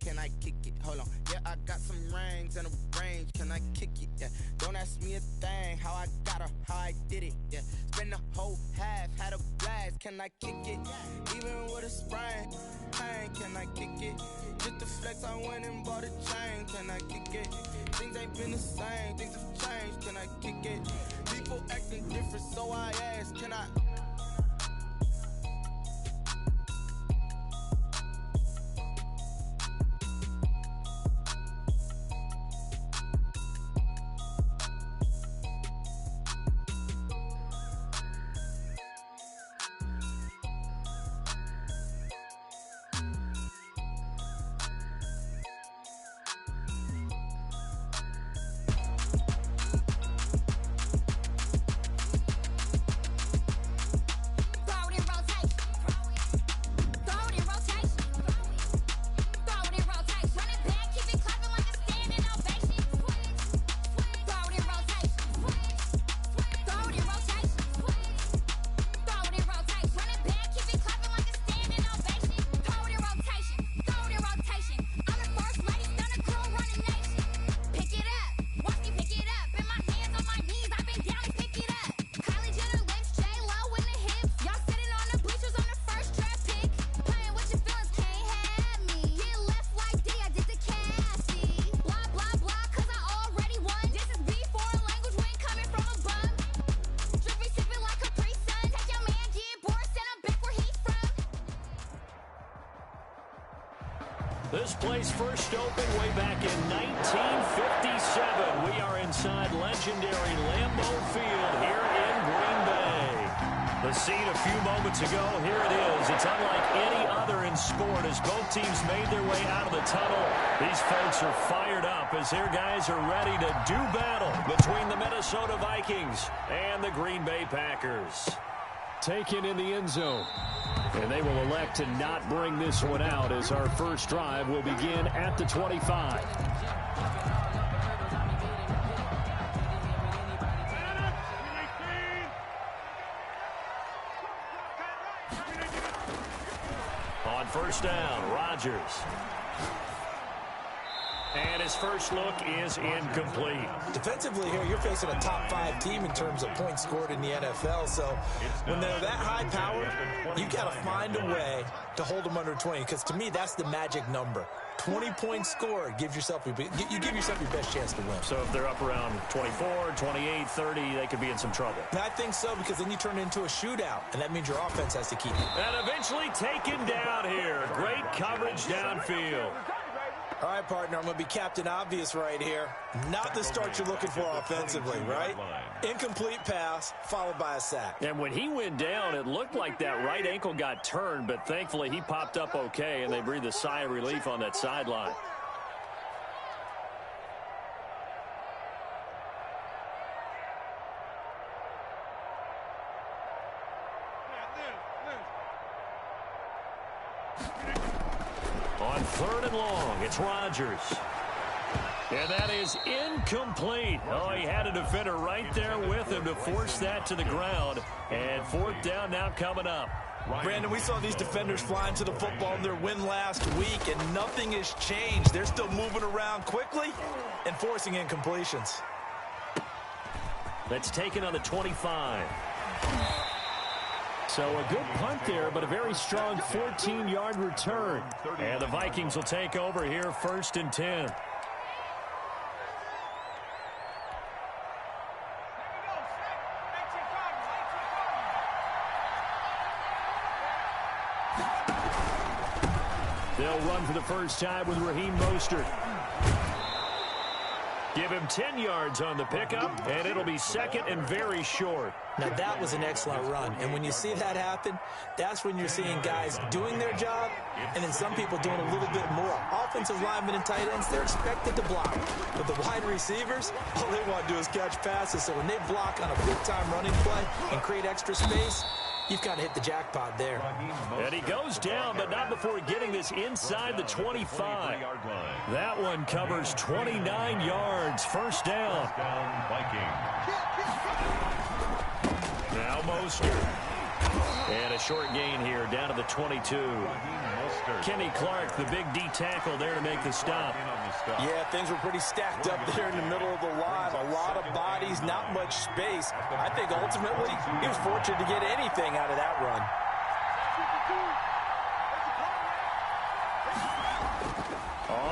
can I kick it? Hold on, yeah, I got some rings and a range, can I kick it? Yeah, don't ask me a thing, how I got her, how I did it. Yeah, spend the whole half, had a blast, can I kick it? Even with a sprain, pain, can I kick it? Just the flex, I went and bought a chain, can I kick it? Things ain't been the same, things have changed, can I kick it? People acting different, so I ask, can I? This place first opened way back in 1957. We are inside legendary Lambeau Field here in Green Bay. The scene a few moments ago, here it is. It's unlike any other in sport as both teams made their way out of the tunnel. These folks are fired up as their guys are ready to do battle between the Minnesota Vikings and the Green Bay Packers. Taken in the end zone. And they will elect to not bring this one out as our first drive will begin at the 25. On first down, Rodgers. And his first look is incomplete. Defensively here, you're facing a top 5 team in terms of points scored in the NFL. So when they're that high powered, you got to find a way to hold them under 20. Because to me, that's the magic number. 20 points scored, you give yourself your best chance to win. So if they're up around 24, 28, 30, they could be in some trouble. And I think so, because then you turn it into a shootout, and that means your offense has to keep it. And eventually taken down here. Great coverage downfield. All right, partner, I'm going to be Captain Obvious right here. Not the start you're looking for offensively, right? Incomplete pass, followed by a sack. And when he went down, it looked like that right ankle got turned, but thankfully he popped up okay, and they breathed a sigh of relief on that sideline. On third and long, it's Rodgers. And that is incomplete. Oh, he had a defender right there with him to force that to the ground. And fourth down now coming up. Brandon, we saw these defenders flying to the football in their win last week, and nothing has changed. They're still moving around quickly and forcing incompletions. That's taken on the 25. So a good punt there, but a very strong 14-yard return. And the Vikings will take over here first and 10. They'll run for the first time with Raheem Mostert. Give him 10 yards on the pickup, and it'll be second and very short. Now, that was an excellent run, and when you see that happen, that's when you're seeing guys doing their job, and then some people doing a little bit more. Offensive linemen and tight ends, they're expected to block. But the wide receivers, all they want to do is catch passes, so when they block on a big-time running play and create extra space, you've got to hit the jackpot there. And he goes down, but not before getting this inside the 25. That one covers 29 yards. First down. Now Mostert. And a short gain here, down to the 22. Kenny Clark, the big D tackle there to make the stop. Yeah, things were pretty stacked up there in the middle of the line. A lot of bodies, not much space. I think ultimately he was fortunate to get anything out of that run.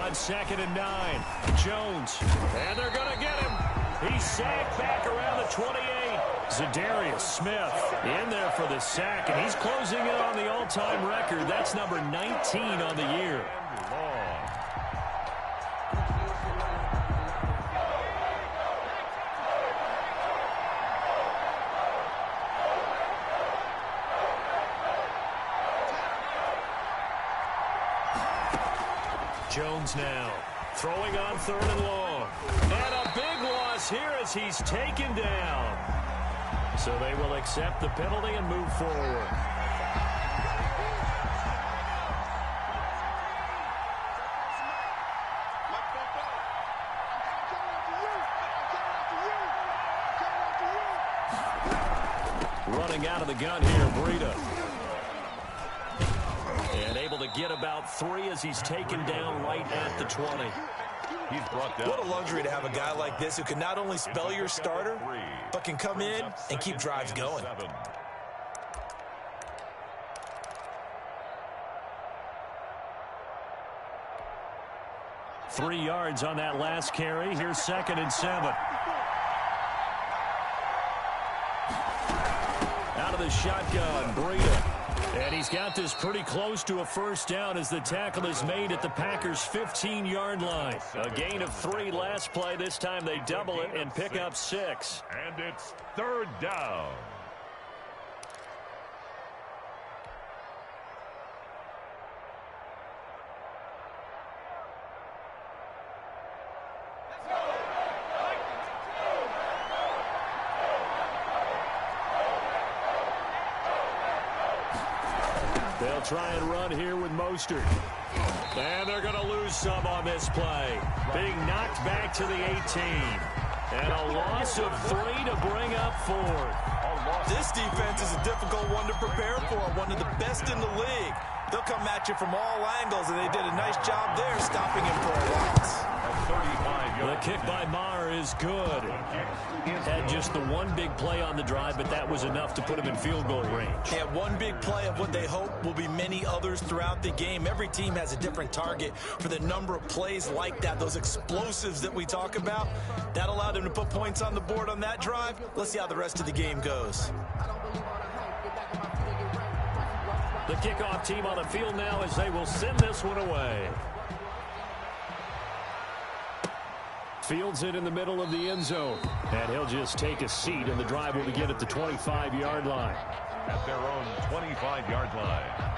On 2nd and 9, Jones. And they're going to get him. He's sacked back around the 28. Zadarius Smith in there for the sack, and he's closing in on the all-time record. That's number 19 on the year. Jones now throwing on 3rd and long. And a big loss here as he's taken down. So they will accept the penalty and move forward. Running out of the gun here, Breida. And able to get about 3 as he's taken down right at the 20. He's brought down. What a luxury to have a guy like this who can not only spell your starter, but can come in and keep drives going. 3 yards on that last carry. Here's 2nd and 7. Out of the shotgun, Breida. And he's got this pretty close to a first down as the tackle is made at the Packers' 15-yard line. A gain of 3 last play. This time they double it and pick up 6. And it's 3rd down. They'll try and run here with Mostert. And they're going to lose some on this play. Being knocked back to the 18. And a loss of 3 to bring up 4th. This defense is a difficult one to prepare for, one of the best in the league. They'll come at you from all angles, and they did a nice job there stopping him for a loss. The kick by Maher is good. Had just the one big play on the drive, but that was enough to put him in field goal range. Yeah, one big play of what they hope will be many others throughout the game. Every team has a different target for the number of plays like that, those explosives that we talk about. That allowed them to put points on the board on that drive. Let's see how the rest of the game goes. The kickoff team on the field now as they will send this one away. Fields it in the middle of the end zone. And he'll just take a seat, and the drive will begin at the 25-yard line. At their own 25-yard line.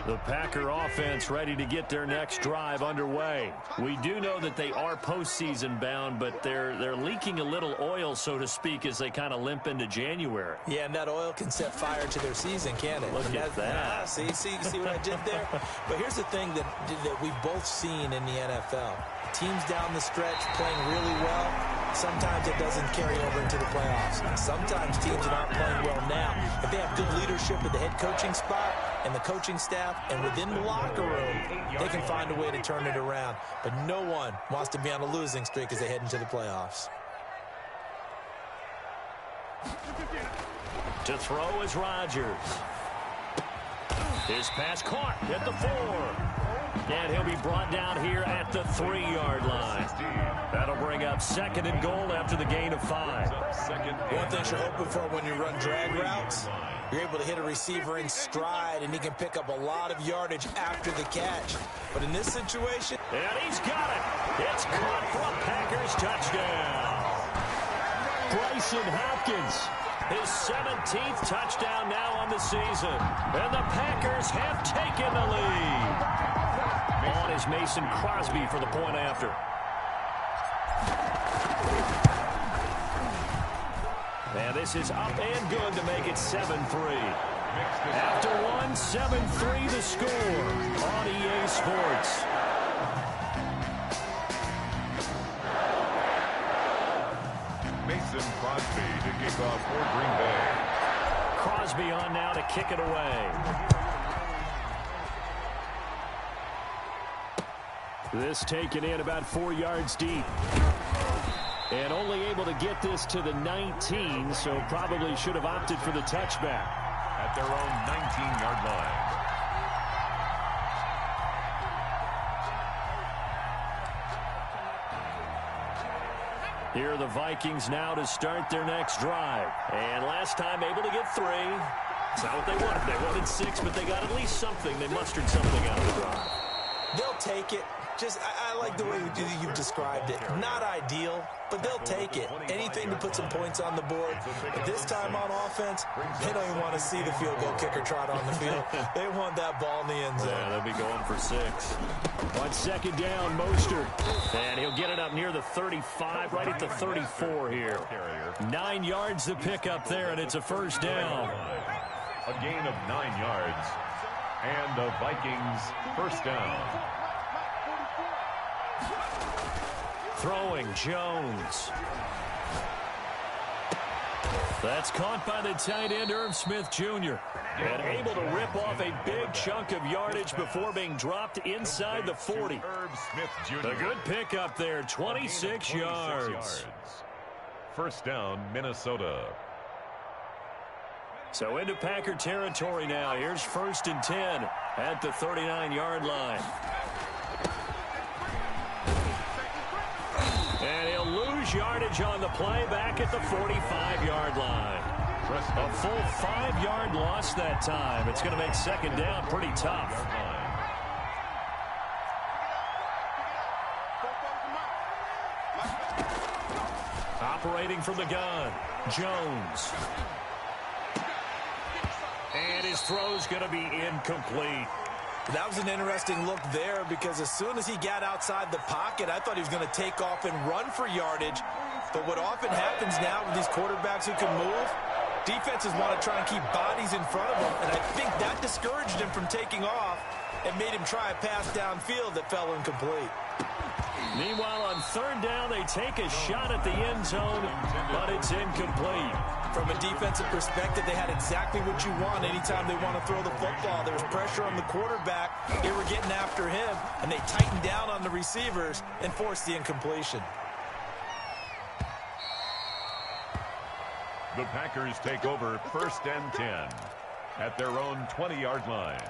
The Packer offense ready to get their next drive underway. We do know that they are postseason bound, but they're leaking a little oil, so to speak, as they kind of limp into January. Yeah, and that oil can set fire to their season, can't it? Look at that. See what I did there? But here's the thing that we've both seen in the NFL. Teams down the stretch playing really well. Sometimes it doesn't carry over into the playoffs. And sometimes teams that aren't playing well now, if they have good leadership at the head coaching spot and the coaching staff and within the locker room, they can find a way to turn it around. But no one wants to be on a losing streak as they head into the playoffs. To throw is Rodgers. His pass caught at the 4. And he'll be brought down here at the 3-yard line. That'll bring up 2nd and goal after the gain of 5. One thing you're hoping for when you run drag routes, you're able to hit a receiver in stride, and he can pick up a lot of yardage after the catch. But in this situation... And he's got it. It's caught for a Packers touchdown. Bryson Hopkins, his 17th touchdown now on the season. And the Packers have taken the lead. On is Mason Crosby for the point after. And this is up and good to make it 7-3. After one, 7-3 the score on EA Sports. Mason Crosby to kick off for Green Bay. Crosby on now to kick it away. This taken in about 4 yards deep. And only able to get this to the 19, so probably should have opted for the touchback. At their own 19-yard line. Here are the Vikings now to start their next drive. And last time able to get 3. It's not what they wanted. They wanted 6, but they got at least something. They mustered something out of the drive. They'll take it. I like the way you've described it. Not ideal, but they'll take it. Anything to put some points on the board. But this time on offense, they don't even want to see the field goal kicker trot on the field. They want that ball in the end zone. Yeah, they'll be going for 6. On second down, Mostert. And he'll get it up near the 35, right at the 34 here. 9 yards to pick up there, and it's a first down. A gain of 9 yards. And the Vikings first down. Throwing, Jones. That's caught by the tight end, Irv Smith Jr. And able to rip off a big chunk of yardage before being dropped inside the 40. Irv Smith Jr. A good pickup there, 26 yards. First down, Minnesota. So into Packer territory now. Here's 1st and 10 at the 39-yard line. And he'll lose yardage on the play back at the 45-yard line. A full 5-yard loss that time. It's going to make second down pretty tough. Operating from the gun, Jones. And his throw's going to be incomplete. That was an interesting look there because as soon as he got outside the pocket, I thought he was going to take off and run for yardage. But what often happens now with these quarterbacks who can move, defenses want to try and keep bodies in front of them. And I think that discouraged him from taking off and made him try a pass downfield that fell incomplete. Meanwhile, on third down, they take a shot at the end zone, but it's incomplete. From a defensive perspective, they had exactly what you want anytime they want to throw the football. There was pressure on the quarterback. They were getting after him, and they tightened down on the receivers and forced the incompletion. The Packers take over 1st and 10 at their own 20-yard line.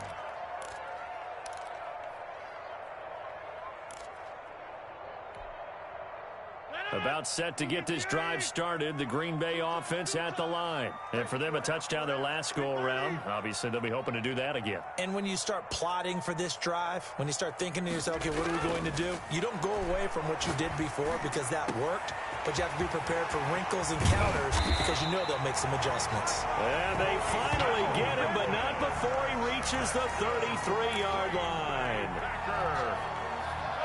About set to get this drive started, the Green Bay offense at the line. And for them, a touchdown their last go-around. Obviously, they'll be hoping to do that again. And when you start plotting for this drive, when you start thinking to yourself, okay, what are we going to do? You don't go away from what you did before because that worked, but you have to be prepared for wrinkles and counters because you know they'll make some adjustments. And they finally get him, but not before he reaches the 33-yard line.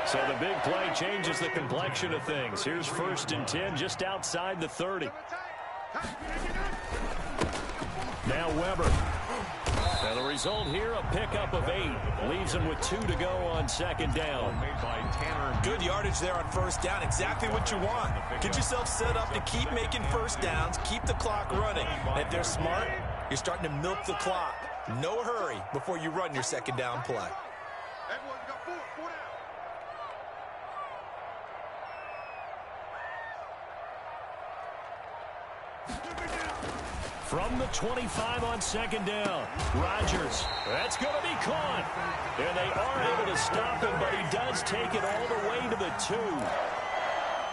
So the big play changes the complexion of things. Here's 1st and 10 just outside the 30. Now Weber. And the result here, a pickup of 8. Leaves him with 2 to go on second down. Good yardage there on 1st down. Exactly what you want. Get yourself set up to keep making 1st downs. Keep the clock running. And if they're smart, you're starting to milk the clock. No hurry before you run your second down play. From the 25 on second down, Rodgers. That's going to be caught. And they are able to stop him, but he does take it all the way to the 2.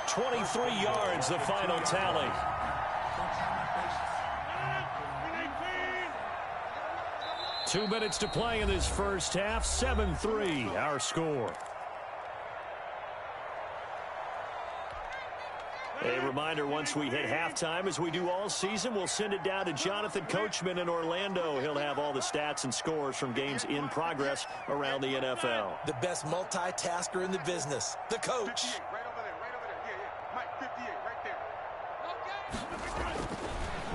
23 yards, the final tally. Two minutes to play in this first half. 7-3, our score. A reminder, once we hit halftime, as we do all season, we'll send it down to Jonathan Coachman in Orlando. He'll have all the stats and scores from games in progress around the NFL. The best multitasker in the business, the coach.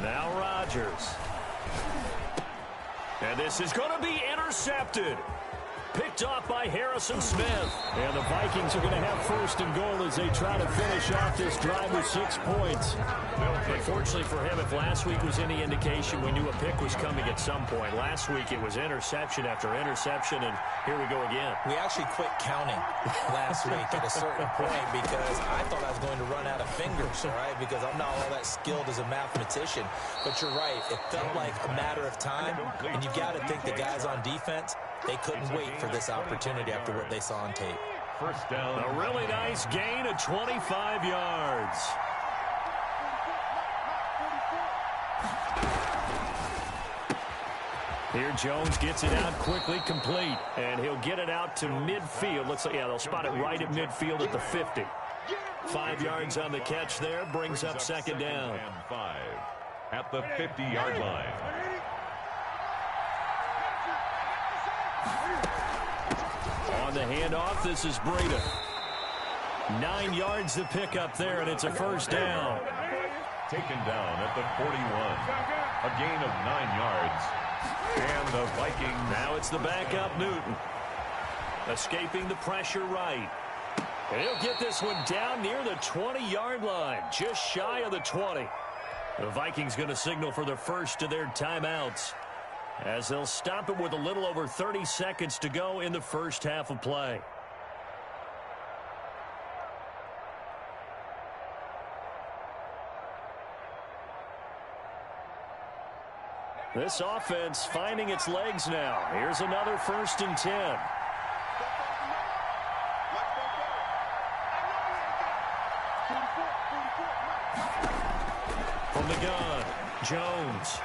Now Rodgers. And this is going to be intercepted. Picked off by Harrison Smith. And the Vikings are going to have first and goal as they try to finish off this drive with 6 points. Unfortunately for him, if last week was any indication, we knew a pick was coming at some point. Last week it was interception after interception, and here we go again. We actually quit counting last week at a certain point because I thought I was going to run out of fingers, all right, because I'm not all that skilled as a mathematician. But you're right. It felt like a matter of time, and you've got to think the guys on defense, they couldn't wait for this opportunity after what they saw on tape. First down. A really nice gain of 25 yards. Here Jones gets it out quickly, complete. And he'll get it out to midfield. Looks like, yeah, they'll spot it right at midfield at the 50. 5 yards on the catch there, brings up second down. And 5 at the 50-yard line. On the handoff, this is Breida. 9 yards to pick up there, and it's a first down. Taken down at the 41. A gain of 9 yards. And the Vikings. Now it's the backup Newton. Escaping the pressure right. And he'll get this one down near the 20-yard line. Just shy of the 20. The Vikings going to signal for the first of their timeouts, as they'll stop it with a little over 30 seconds to go in the first half of play. This offense finding its legs now. Here's another 1st and 10. From the gun, Jones.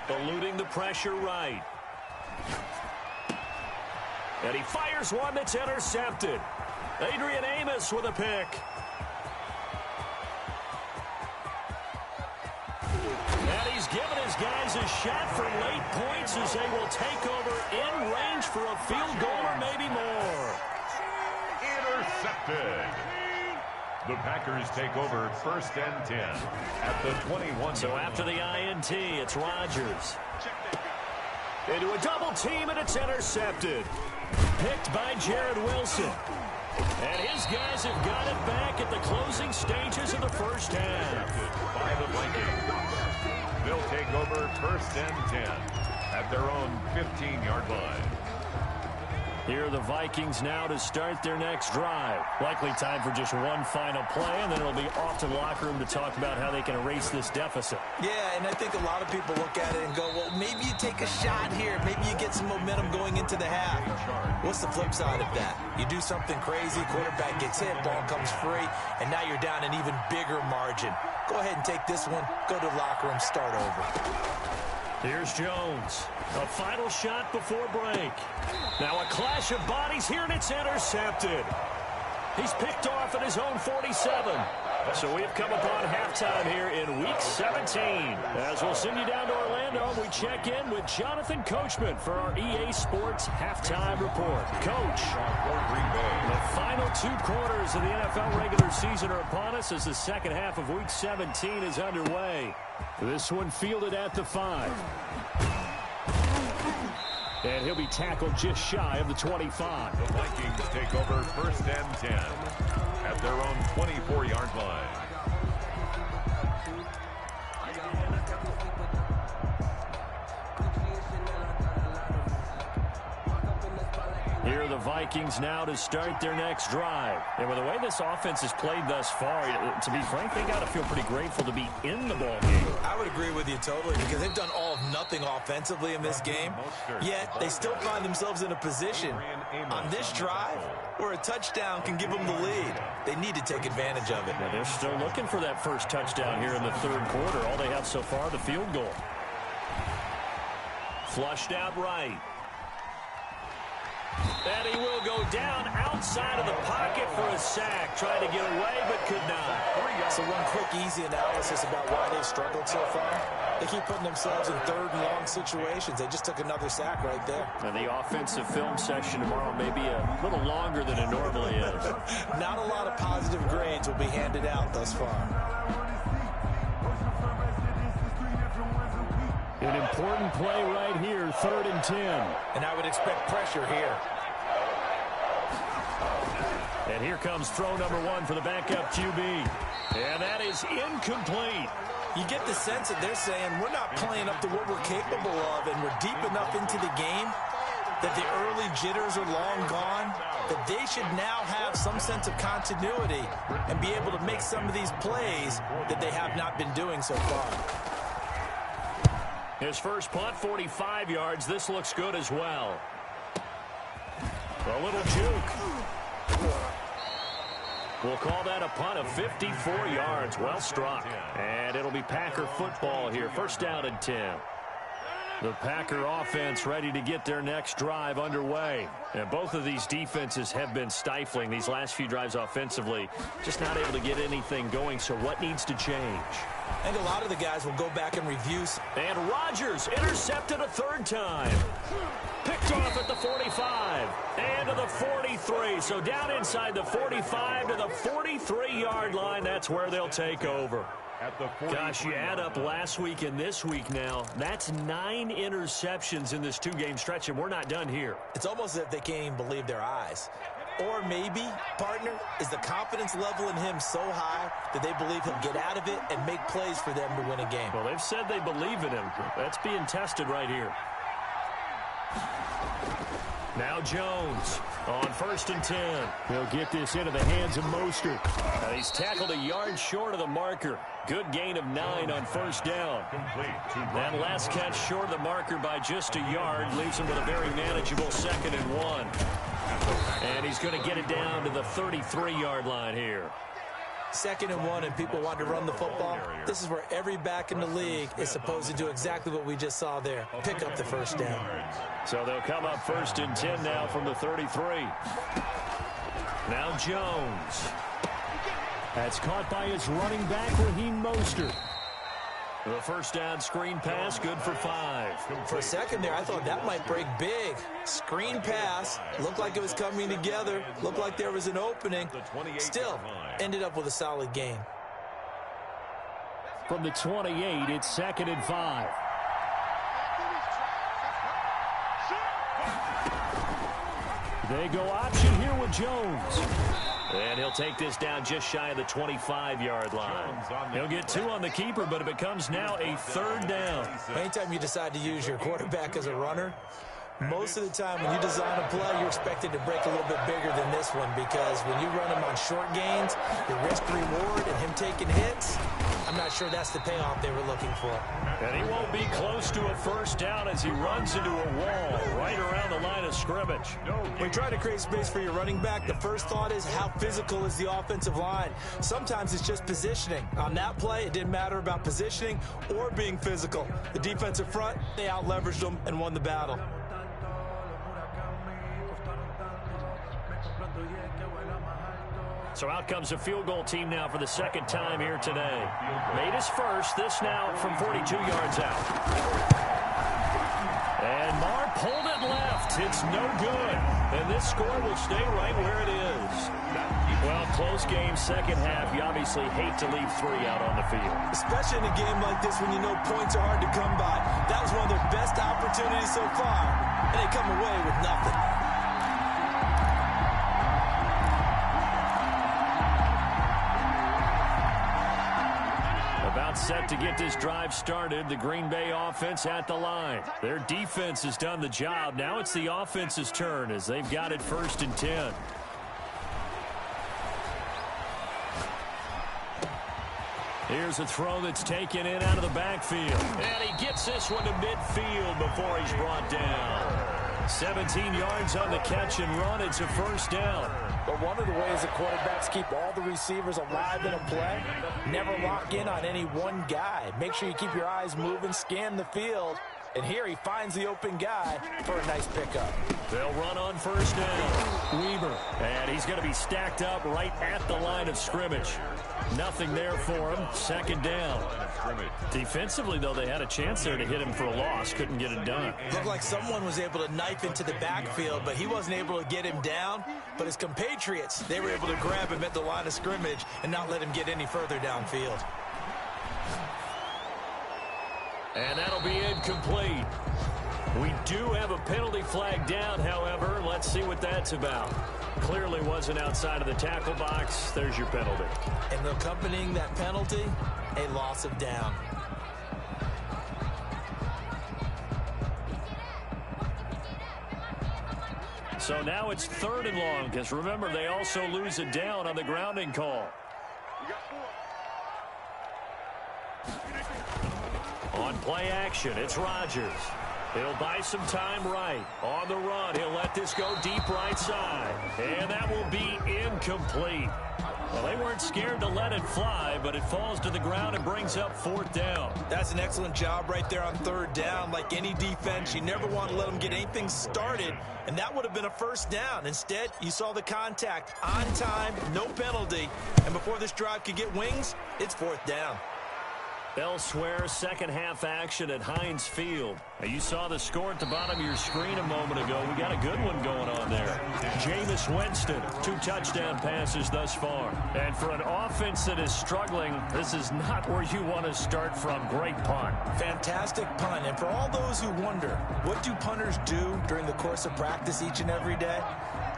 Eluding the pressure right. And he fires one that's intercepted. Adrian Amos with a pick. And he's given his guys a shot for late points as they will take over in range for a field goal or maybe more. Intercepted. The Packers take over 1st and 10 at the 21. So after the INT, it's Rodgers. Into a double team, and it's intercepted. Picked by Jared Wilson. And his guys have got it back at the closing stages of the first half. By the Vikings. They'll take over 1st and 10 at their own 15-yard line. Here are the Vikings now to start their next drive. Likely time for just one final play, and then it'll be off to the locker room to talk about how they can erase this deficit. Yeah, and I think a lot of people look at it and go, well, maybe you take a shot here. Maybe you get some momentum going into the half. What's the flip side of that? You do something crazy, quarterback gets hit, ball comes free, and now you're down an even bigger margin. Go ahead and take this one, go to the locker room, start over. Here's Jones. A final shot before break. Now a clash of bodies here, and it's intercepted. He's picked off at his own 47. So we've come upon halftime here in Week 17. As we'll send you down to Orlando, we check in with Jonathan Coachman for our EA Sports Halftime Report. Coach, the final 2 quarters of the NFL regular season are upon us as the second half of Week 17 is underway. This one fielded at the 5. And he'll be tackled just shy of the 25. The Vikings take over 1st and 10 at their own 24-yard line. Here are the Vikings now to start their next drive. And with the way this offense has played thus far, to be frank, they got to feel pretty grateful to be in the ball game. I would agree with you totally, because they've done all of nothing offensively in this game, yet they still find themselves in a position on this drive where a touchdown can give them the lead. They need to take advantage of it. Now they're still looking for that first touchdown here in the 3rd quarter. All they have so far, the field goal. Flushed out right. And he will go down outside of the pocket for a sack. Trying to get away, but could not. So one quick, easy analysis about why they've struggled so far. They keep putting themselves in 3rd and long situations. They just took another sack right there. And the offensive film session tomorrow may be a little longer than it normally is. Not a lot of positive grades will be handed out thus far. An important play right here, 3rd and 10. And I would expect pressure here. And here comes throw number 1 for the backup QB. And that is incomplete. You get the sense that they're saying we're not playing up to what we're capable of, and we're deep enough into the game that the early jitters are long gone, that they should now have some sense of continuity and be able to make some of these plays that they have not been doing so far. His first punt, 45 yards. This looks good as well. A little juke. We'll call that a punt of 54 yards. Well struck. And it'll be Packer football here. 1st down and 10. The Packer offense ready to get their next drive underway. And both of these defenses have been stifling these last few drives offensively. Just not able to get anything going. So what needs to change? And a lot of the guys will go back and review. And Rodgers intercepted a 3rd time. Picked off at the 45 and to the 43. So down inside the 45 to the 43-yard line. That's where they'll take over. Gosh, you add up last week and this week now. That's 9 interceptions in this 2-game stretch, and we're not done here. It's almost as if they can't even believe their eyes. Or maybe, partner, is the confidence level in him so high that they believe he'll get out of it and make plays for them to win a game. Well, they've said they believe in him. That's being tested right here. Now Jones on 1st and 10. He'll get this into the hands of Mostert. He's tackled a yard short of the marker. Good gain of 9 on 1st down. That last catch short of the marker by just a yard leaves him with a very manageable 2nd and 1. And he's going to get it down to the 33-yard line here. 2nd and 1, and people want to run the football. This is where every back in the league is supposed to do exactly what we just saw there. Pick up the 1st down. So they'll come up 1st and 10 now from the 33. Now Jones. That's caught by his running back, Raheem Mostert. The 1st down screen pass, good for 5. For a second there, I thought that might break big. Screen pass, looked like it was coming together, looked like there was an opening. Still, ended up with a solid gain. From the 28, it's 2nd and 5. They go option here with Jones. And he'll take this down just shy of the 25-yard line. He'll get 2 on the keeper, but it becomes now a 3rd down. Anytime you decide to use your quarterback as a runner, most of the time when you design a play, you're expected to break a little bit bigger than this one, because when you run him on short gains, your risk-reward and him taking hits, I'm not sure that's the payoff they were looking for. And he won't be close to a 1st down as he runs into a wall right around the line of scrimmage. When you try to create space for your running back, the first thought is how physical is the offensive line. Sometimes it's just positioning. On that play, it didn't matter about positioning or being physical. The defensive front, they out-leveraged them and won the battle. So out comes a field goal team now for the 2nd time here today. Made his first, this now from 42 yards out. And Marr pulled it left. It's no good. And this score will stay right where it is. Well, close game, 2nd half. You obviously hate to leave 3 out on the field. Especially in a game like this when you know points are hard to come by. That was one of their best opportunities so far. And they come away with nothing. About set to get this drive started. The Green Bay offense at the line. Their defense has done the job. Now it's the offense's turn as they've got it 1st and 10. Here's a throw that's taken in out of the backfield. And he gets this one to midfield before he's brought down. 17 yards on the catch and run. It's a 1st down. But one of the ways the quarterbacks keep all the receivers alive in a play, never lock in on any one guy. Make sure you keep your eyes moving, scan the field. And here he finds the open guy for a nice pickup. They'll run on 1st down. Weaver. And he's going to be stacked up right at the line of scrimmage. Nothing there for him. 2nd down. Defensively, though, they had a chance there to hit him for a loss. Couldn't get it done. Looked like someone was able to knife into the backfield, but he wasn't able to get him down. But his compatriots, they were able to grab him at the line of scrimmage and not let him get any further downfield. And that'll be incomplete. We do have a penalty flag down, however. Let's see what that's about. Clearly wasn't outside of the tackle box. There's your penalty. And accompanying that penalty, a loss of down. So now it's 3rd and long, because remember, they also lose it down on the grounding call. On play action, it's Rodgers. He'll buy some time right. On the run, he'll let this go deep right side. And that will be incomplete. Well, they weren't scared to let it fly, but it falls to the ground and brings up 4th down. That's an excellent job right there on 3rd down. Like any defense, you never want to let them get anything started, and that would have been a 1st down. Instead, you saw the contact on time, no penalty, and before this drive could get wings, it's 4th down. Elsewhere, second half action at Heinz Field. Now, you saw the score at the bottom of your screen a moment ago. We got a good one going on there. Jameis Winston, 2 touchdown passes thus far. And for an offense that is struggling, this is not where you want to start from. Great punt. Fantastic punt. And for all those who wonder, what do punters do during the course of practice each and every day?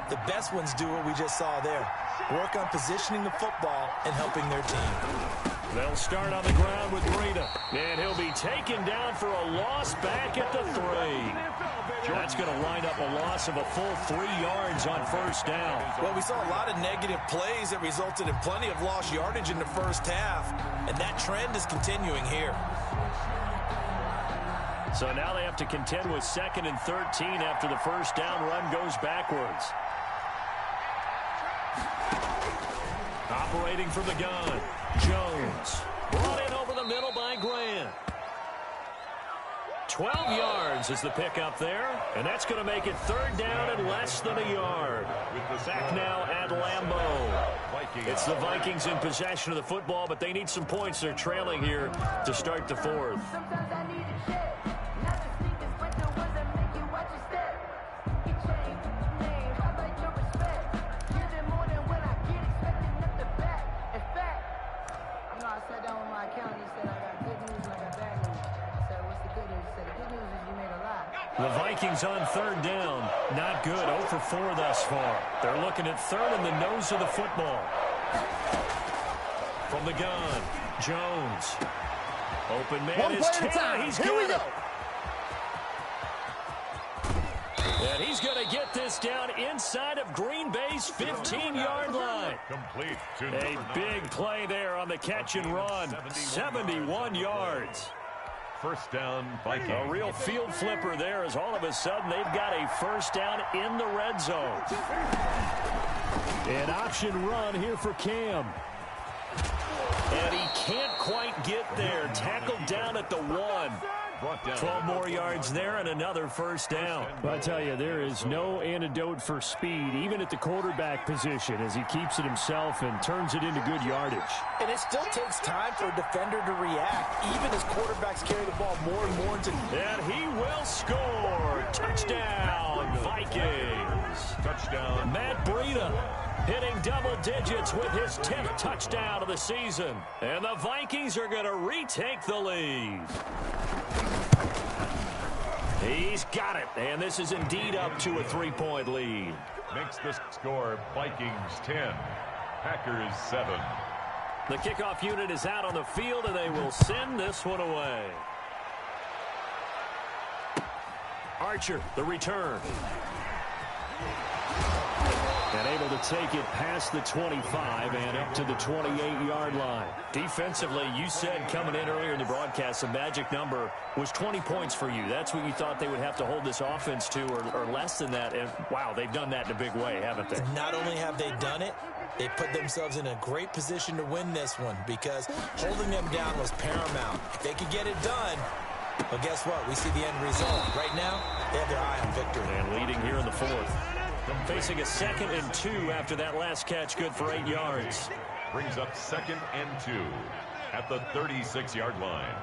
The best ones do what we just saw there. Work on positioning the football and helping their team. They'll start on the ground with Breida. And he'll be taken down for a loss back at the 3. That's going to line up a loss of a full 3 yards on 1st down. Well, we saw a lot of negative plays that resulted in plenty of lost yardage in the 1st half, and that trend is continuing here. So now they have to contend with 2nd and 13 after the 1st down run goes backwards. Operating from the gun, Jones. Brought in over the middle by Grant. 12 yards is the pickup there, and that's going to make it 3rd down and less than a yard. Back now at Lambeau. It's the Vikings in possession of the football, but they need some points. They're trailing here to start the 4th. The Vikings on 3rd down. Not good. 0 for 4 thus far. They're looking at 3rd in the nose of the football. From the gun, Jones. Open man is Taylor. He's got it. And he's going to get this down inside of Green Bay's 15-yard line. Complete to a big play there on the catch and run. 71 yards. 1st down, Vikings. A real field flipper there as all of a sudden they've got a 1st down in the red zone. An option run here for Cam. And he can't quite get there. Tackled down at the 1. 12 more yards there and another 1st down. But I tell you, there is no antidote for speed, even at the quarterback position, as he keeps it himself and turns it into good yardage. And it still takes time for a defender to react, even as quarterbacks carry the ball more and more into... And he will score. Touchdown, Vikings. Touchdown. Matt Breida hitting double digits with his 10th touchdown of the season. And the Vikings are going to retake the lead. He's got it, and this is indeed up to a 3-point lead. Makes the score Vikings 10, Packers 7. The kickoff unit is out on the field, and they will send this one away. Archer, the return. And able to take it past the 25 and up to the 28-yard line. Defensively, you said coming in earlier in the broadcast, the magic number was 20 points for you. That's what you thought they would have to hold this offense to, or less than that. And, wow, they've done that in a big way, haven't they? Not only have they done it, they put themselves in a great position to win this one because holding them down was paramount. If they could get it done, well, guess what? We see the end result. Right now, they have their eye on victory. And leading here in the 4th. Facing a 2nd and 2 after that last catch, good for 8 yards. Brings up 2nd and 2 at the 36-yard line.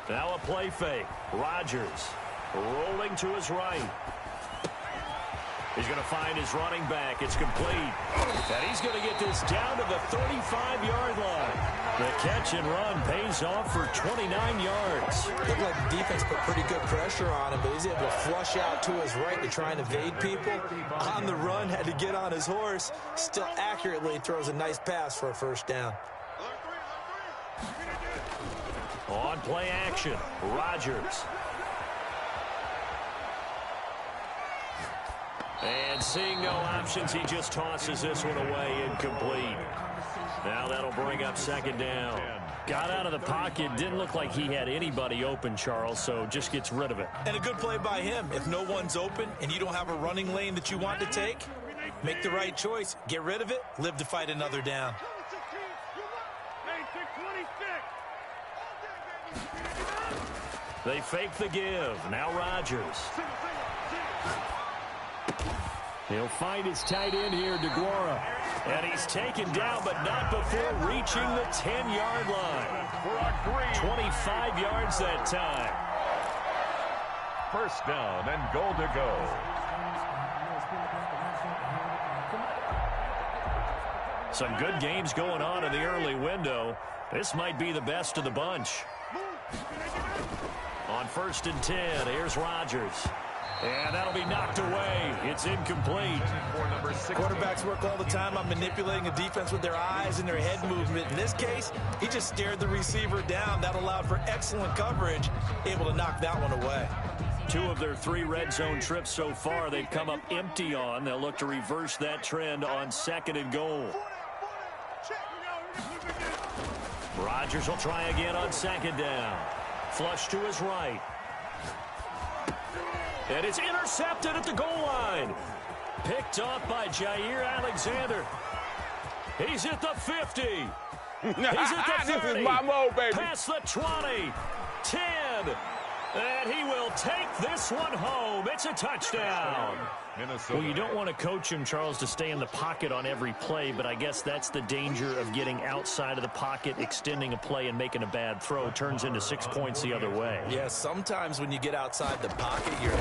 Now a play fake. Rodgers rolling to his right. He's going to find his running back. It's complete. And he's going to get this down to the 35-yard line. The catch and run pays off for 29 yards. Looked like the defense put pretty good pressure on him, but he's able to flush out to his right to try and evade people. On the run, had to get on his horse. Still accurately throws a nice pass for a first down. On play action, Rodgers. And seeing no options, he just tosses this one away, incomplete. Now that'll bring up second down. Got out of the pocket, didn't look like he had anybody open, Charles, so just gets rid of it. And a good play by him. If no one's open and you don't have a running lane that you want to take, make the right choice. Get rid of it, live to fight another down. They fake the give. Now Rodgers. He'll find his tight end here, DeGuara. And he's taken down, but not before reaching the 10-yard line. 25 yards that time. First down and goal to go. Some good games going on in the early window. This might be the best of the bunch. On 1st and 10, here's Rodgers. And that'll be knocked away. It's incomplete. Quarterbacks work all the time on manipulating a defense with their eyes and their head movement. In this case, he just stared the receiver down. That allowed for excellent coverage, able to knock that one away. 2 of their 3 red zone trips so far, they've come up empty on. They'll look to reverse that trend on 2nd and goal. Rodgers will try again on 2nd down. Flush to his right. And it's intercepted at the goal line. Picked off by Jair Alexander. He's at the 50. He's at the 30. This is my mode, baby. Past the 20. 10. And he will take this one home. It's a touchdown. Minnesota. Well, you don't want to coach him, Charles, to stay in the pocket on every play, but I guess that's the danger of getting outside of the pocket, extending a play, and making a bad throw. Turns into 6 points the other way. Yeah, sometimes when you get outside the pocket, your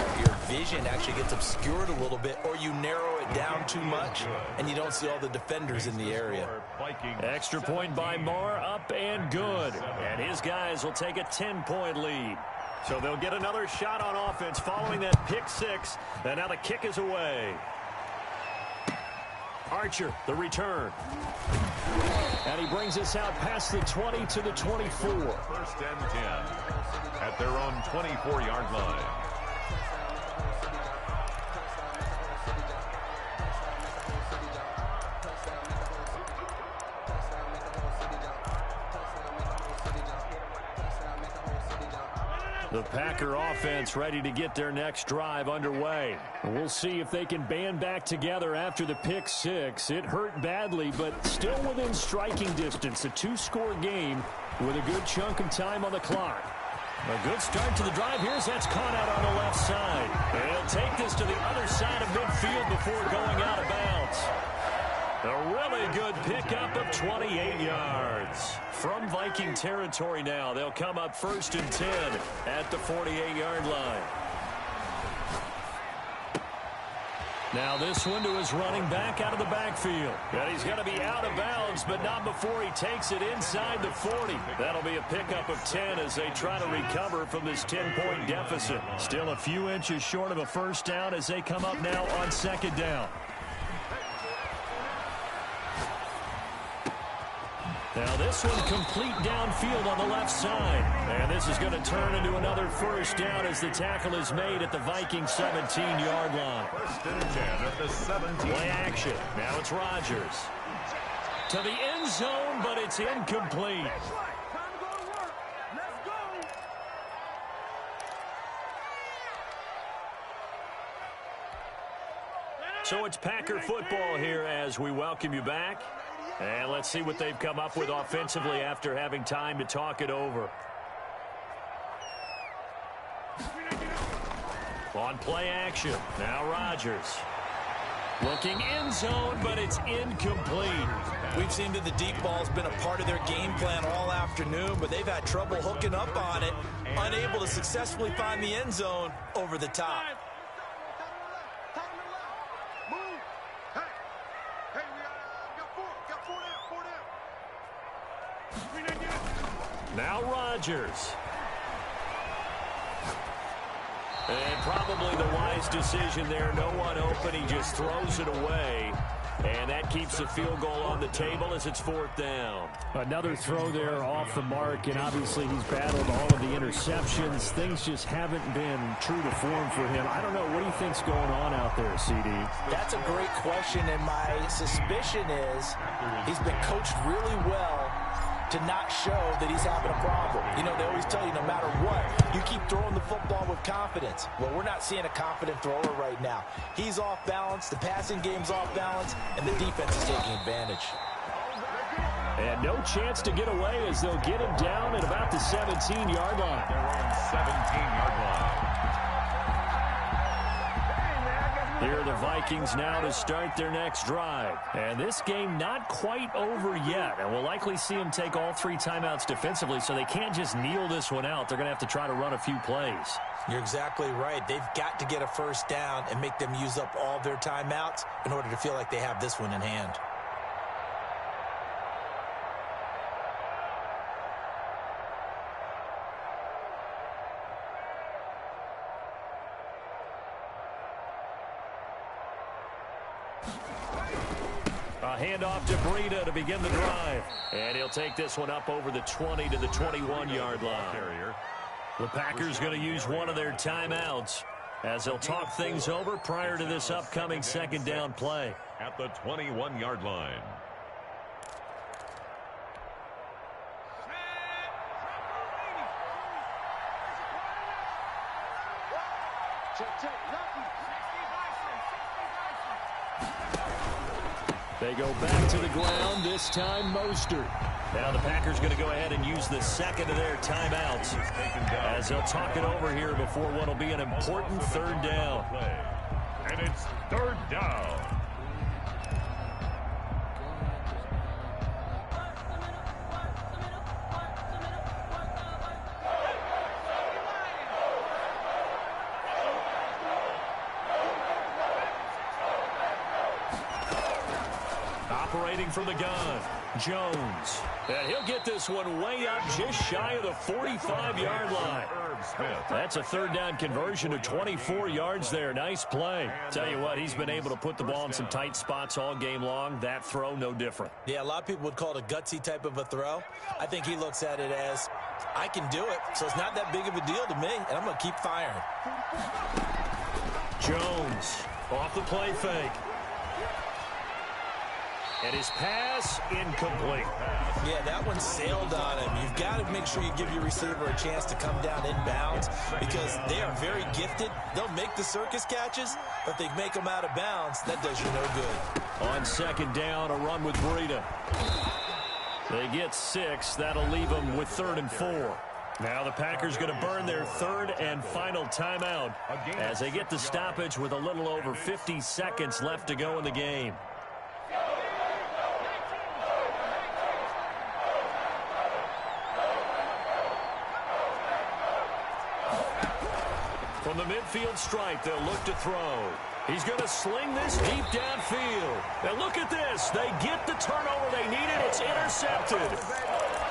vision actually gets obscured a little bit, or you narrow it down too much, and you don't see all the defenders in the area. Extra point by Marr, up and good. And his guys will take a 10-point lead. So they'll get another shot on offense following that pick 6. And now the kick is away. Archer, the return. And he brings us out past the 20 to the 24. 1st and 10 at their own 24-yard line. The Packer offense ready to get their next drive underway. We'll see if they can band back together after the pick 6. It hurt badly, but still within striking distance. A 2-score game with a good chunk of time on the clock. A good start to the drive. Here's that's caught out on the left side. They'll take this to the other side of midfield before going out of bounds. A really good pickup of 28 yards. From Viking territory now, they'll come up 1st and 10 at the 48-yard line. Now this one to his running back out of the backfield. And he's going to be out of bounds, but not before he takes it inside the 40. That'll be a pickup of 10 as they try to recover from this 10-point deficit. Still a few inches short of a first down as they come up now on 2nd down. Now this one complete downfield on the left side. And this is going to turn into another first down as the tackle is made at the Viking 17-yard line. 1st and 10 at the 17. Play action. Now it's Rodgers. To the end zone, but it's incomplete. So it's Packer football here as we welcome you back. And let's see what they've come up with offensively after having time to talk it over. On play action, now Rodgers. Looking end zone, but it's incomplete. We've seen that the deep ball's been a part of their game plan all afternoon, but they've had trouble hooking up on it, unable to successfully find the end zone over the top. Now Rodgers. And probably the wise decision there. No one open. He just throws it away. And that keeps the field goal on the table as it's 4th down. Another throw there off the mark, and obviously he's battled all of the interceptions. Things just haven't been true to form for him. I don't know. What do you think's going on out there, CD? That's a great question, and my suspicion is he's been coached really well to not show that he's having a problem. You know, they always tell you no matter what, you keep throwing the football with confidence. Well, we're not seeing a confident thrower right now. He's off balance, the passing game's off balance, and the defense is taking advantage. And no chance to get away as they'll get him down at about the 17-yard line. They're on 17-yard line. Here are the Vikings now to start their next drive. And this game not quite over yet. And we'll likely see them take all 3 timeouts defensively, so they can't just kneel this one out. They're going to have to try to run a few plays. You're exactly right. They've got to get a first down and make them use up all their timeouts in order to feel like they have this one in hand. A handoff to Breida to begin the drive. And he'll take this one up over the 20 to the 21-yard line. The Packers going to use one of their timeouts as they'll talk things over prior to this upcoming 2nd down play. At the 21-yard line. They go back to the ground, this time Mostert. Now the Packers going to go ahead and use the 2nd of their timeouts as they'll talk it over here before what will be an important 3rd down. And it's 3rd down. Operating from the gun, Jones. And he'll get this one way up just shy of the 45-yard line. That's a 3rd down conversion of 24 yards there. Nice play. Tell you what, he's been able to put the ball in some tight spots all game long. That throw, no different. Yeah, a lot of people would call it a gutsy type of a throw. I think he looks at it as, I can do it, so it's not that big of a deal to me, and I'm going to keep firing. Jones off the play fake. And his pass incomplete. Yeah, that one sailed on him. You've got to make sure you give your receiver a chance to come down inbounds because they are very gifted. They'll make the circus catches, but if they make them out of bounds, that does you no good. On 2nd down, a run with Breida. They get 6. That'll leave them with 3rd and 4. Now the Packers going to burn their 3rd and final timeout as they get the stoppage with a little over 50 seconds left to go in the game. From the midfield stripe, they'll look to throw. He's going to sling this deep downfield. Now look at this. They get the turnover they needed. It's intercepted.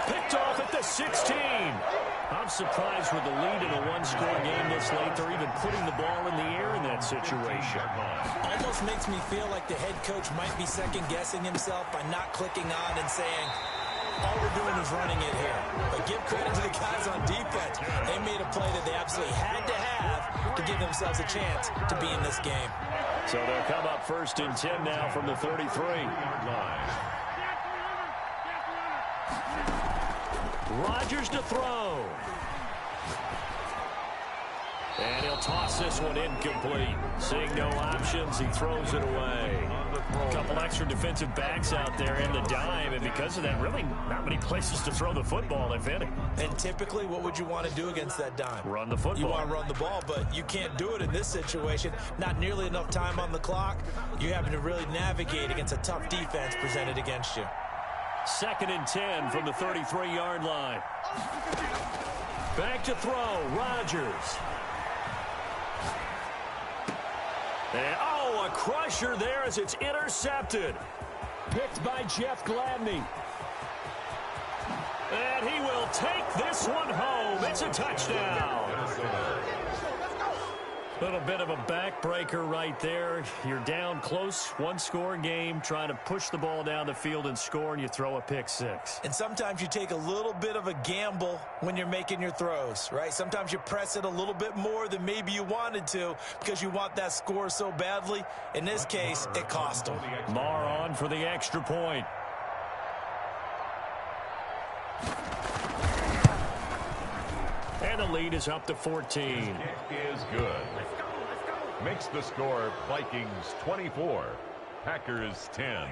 Picked off at the 16. I'm surprised with the lead in a one-score game this late. They're even putting the ball in the air in that situation. Almost makes me feel like the head coach might be second-guessing himself by not clicking on and saying, all we're doing is running it here. But give credit to the guys on defense. They made a play that they absolutely had to have to give themselves a chance to be in this game. So they'll come up 1st and 10 now from the 33-yard line. Rodgers to throw. And he'll toss this one incomplete. Seeing no options, he throws it away. A couple extra defensive backs out there in the dime, and because of that, really not many places to throw the football, if any. And typically, what would you want to do against that dime? Run the football. You want to run the ball, but you can't do it in this situation. Not nearly enough time on the clock. You're having to really navigate against a tough defense presented against you. 2nd and 10 from the 33-yard line. Back to throw, Rodgers. And, a crusher there as it's intercepted. Picked by Jeff Gladney. And he will take this one home. It's a touchdown. Little bit of a backbreaker right there. You're down close, one-score game, trying to push the ball down the field and score, and you throw a pick six. And sometimes you take a little bit of a gamble when you're making your throws, right? Sometimes you press it a little bit more than maybe you wanted to because you want that score so badly. In this case, it cost them. Marr on for the extra point. And the lead is up to 14. Kick is good. Makes the score Vikings 24, Packers 10.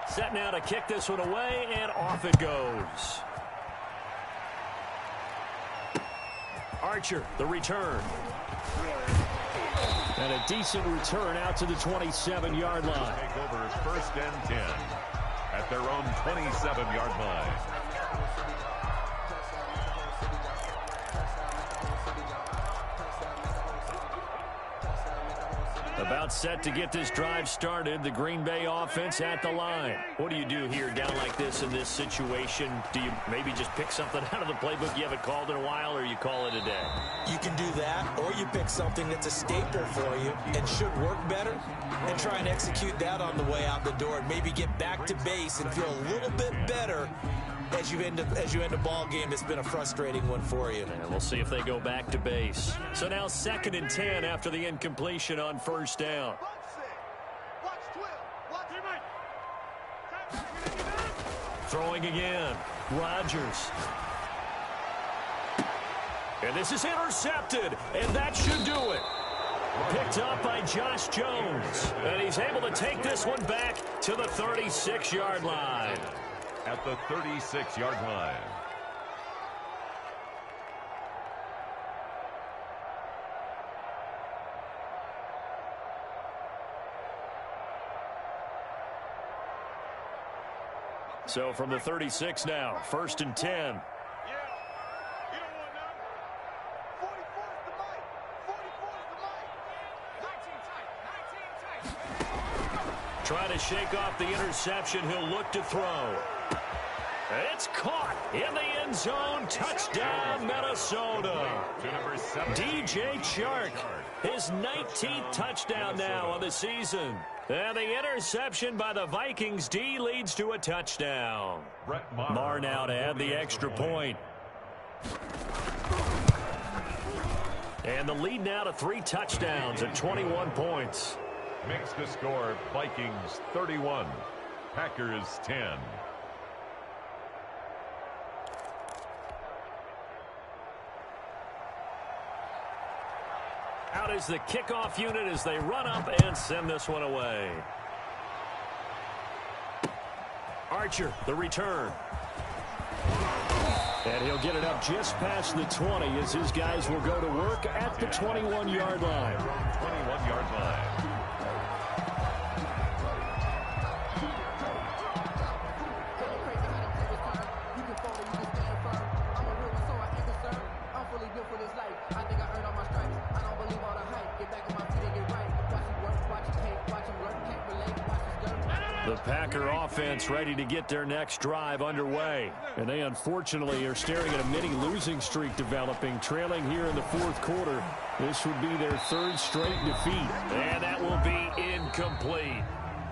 Set now to kick this one away, and off it goes. Archer, the return. And a decent return out to the 27-yard line. Take over first and 10 at their own 27-yard line. About set to get this drive started. The Green Bay offense at the line. What do you do here down like this in this situation? Do you maybe just pick something out of the playbook you haven't called in a while, or you call it a day? You can do that, or you pick something that's a staple for you and should work better and try and execute that on the way out the door and maybe get back to base and feel a little bit better as you end a ball game that's been a frustrating one for you. And we'll see if they go back to base. So now 2nd and 10 after the incompletion on first down. Throwing again. Rodgers. And this is intercepted, and that should do it. Picked up by Josh Jones. And he's able to take this one back to the 36-yard line. At the 36-yard line. So from the 36 now, 1st and 10. Trying to shake off the interception. He'll look to throw. It's caught in the end zone. Touchdown, Minnesota. DJ Chark, his 19th touchdown now on the season. And the interception by the Vikings D leads to a touchdown. Marr now to add the extra point. And the lead now to 3 touchdowns at 21 points. Makes the score Vikings 31, Packers 10. Out is the kickoff unit as they run up and send this one away. Archer, the return. And he'll get it up just past the 20 as his guys will go to work at the 21-yard line. 21-yard line. The Packer offense ready to get their next drive underway. And they unfortunately are staring at a mini losing streak developing, trailing here in the 4th quarter. This would be their 3rd straight defeat. And that will be incomplete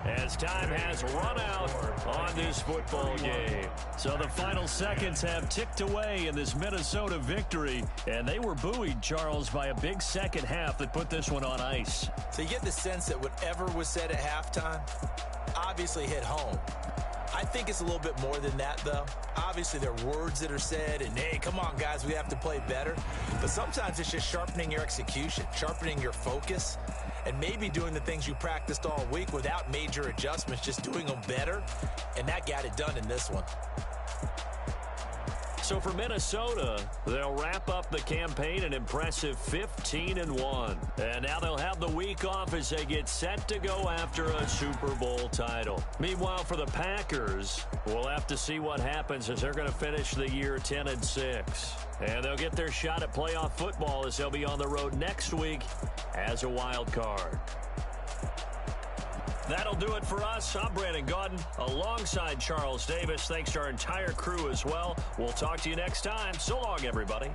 as time has run out on this football game. So the final seconds have ticked away in this Minnesota victory. And they were buoyed, Charles, by a big second half that put this one on ice. So you get the sense that whatever was said at halftime obviously hit home. I think it's a little bit more than that, though. Obviously, there are words that are said, and, hey, come on, guys, we have to play better. But sometimes it's just sharpening your execution, sharpening your focus, and maybe doing the things you practiced all week without major adjustments, just doing them better, and that got it done in this one. So for Minnesota, they'll wrap up the campaign an impressive 15-1. And now they'll have the week off as they get set to go after a Super Bowl title. Meanwhile, for the Packers, we'll have to see what happens as they're going to finish the year 10-6. And they'll get their shot at playoff football as they'll be on the road next week as a wild card. That'll do it for us. I'm Brandon Gaudin alongside Charles Davis. Thanks to our entire crew as well. We'll talk to you next time. So long, everybody.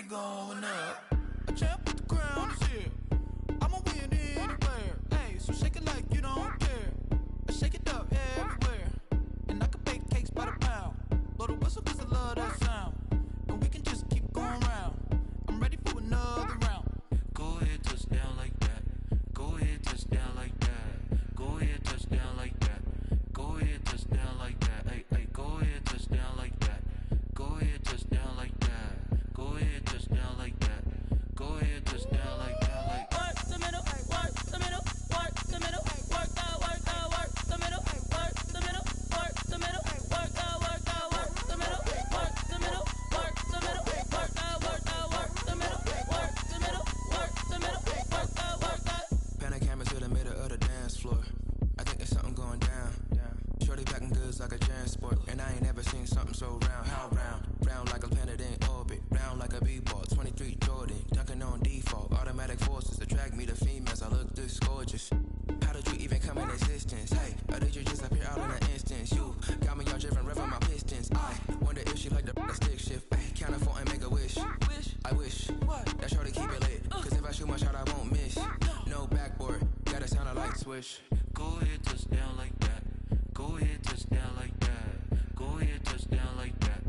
Going up, a champ with the crown is here. I'ma win anywhere. Hey, so shake it like you don't care. Shake it up everywhere. And I can bake cakes by the pound. Blow the whistle 'cause I love that sound. And we can just keep going round. I'm ready for another round. Go ahead, touch down like that. Go ahead, touch down like that. Go ahead, touch down like that. Go ahead, touch down like that. Hey, hey, go ahead, touch down like that. Go ahead, touch down like that. Go ahead, touch down like that. Go ahead, touch down like that. Like work the middle, work the middle, work the middle, work the middle, work the middle, work the middle, work the middle, work the middle, work the middle, work the middle, work the middle, work the middle, work the. Pan a camera to the middle of the dance floor. I think there's something going down. Shorty packing goods like a transport, and I ain't never seen something so round. How round? Round like a planet in orbit, round like a b-ball. 23 Jordan, dunking on default. Automatic forces attract me to females. I look this gorgeous. How did you even come in existence? Hey, or did you just appear out in an instance? You got me all driven, revving my pistons. I wonder if she like the stick shift. Ay, count for and make a wish. I wish that shorty keep it lit. 'Cause if I shoot my shot, I won't miss. No backboard, gotta sound a light switch. Go ahead, touch down like that. Go ahead, touch down like that. Go ahead, touch down like that.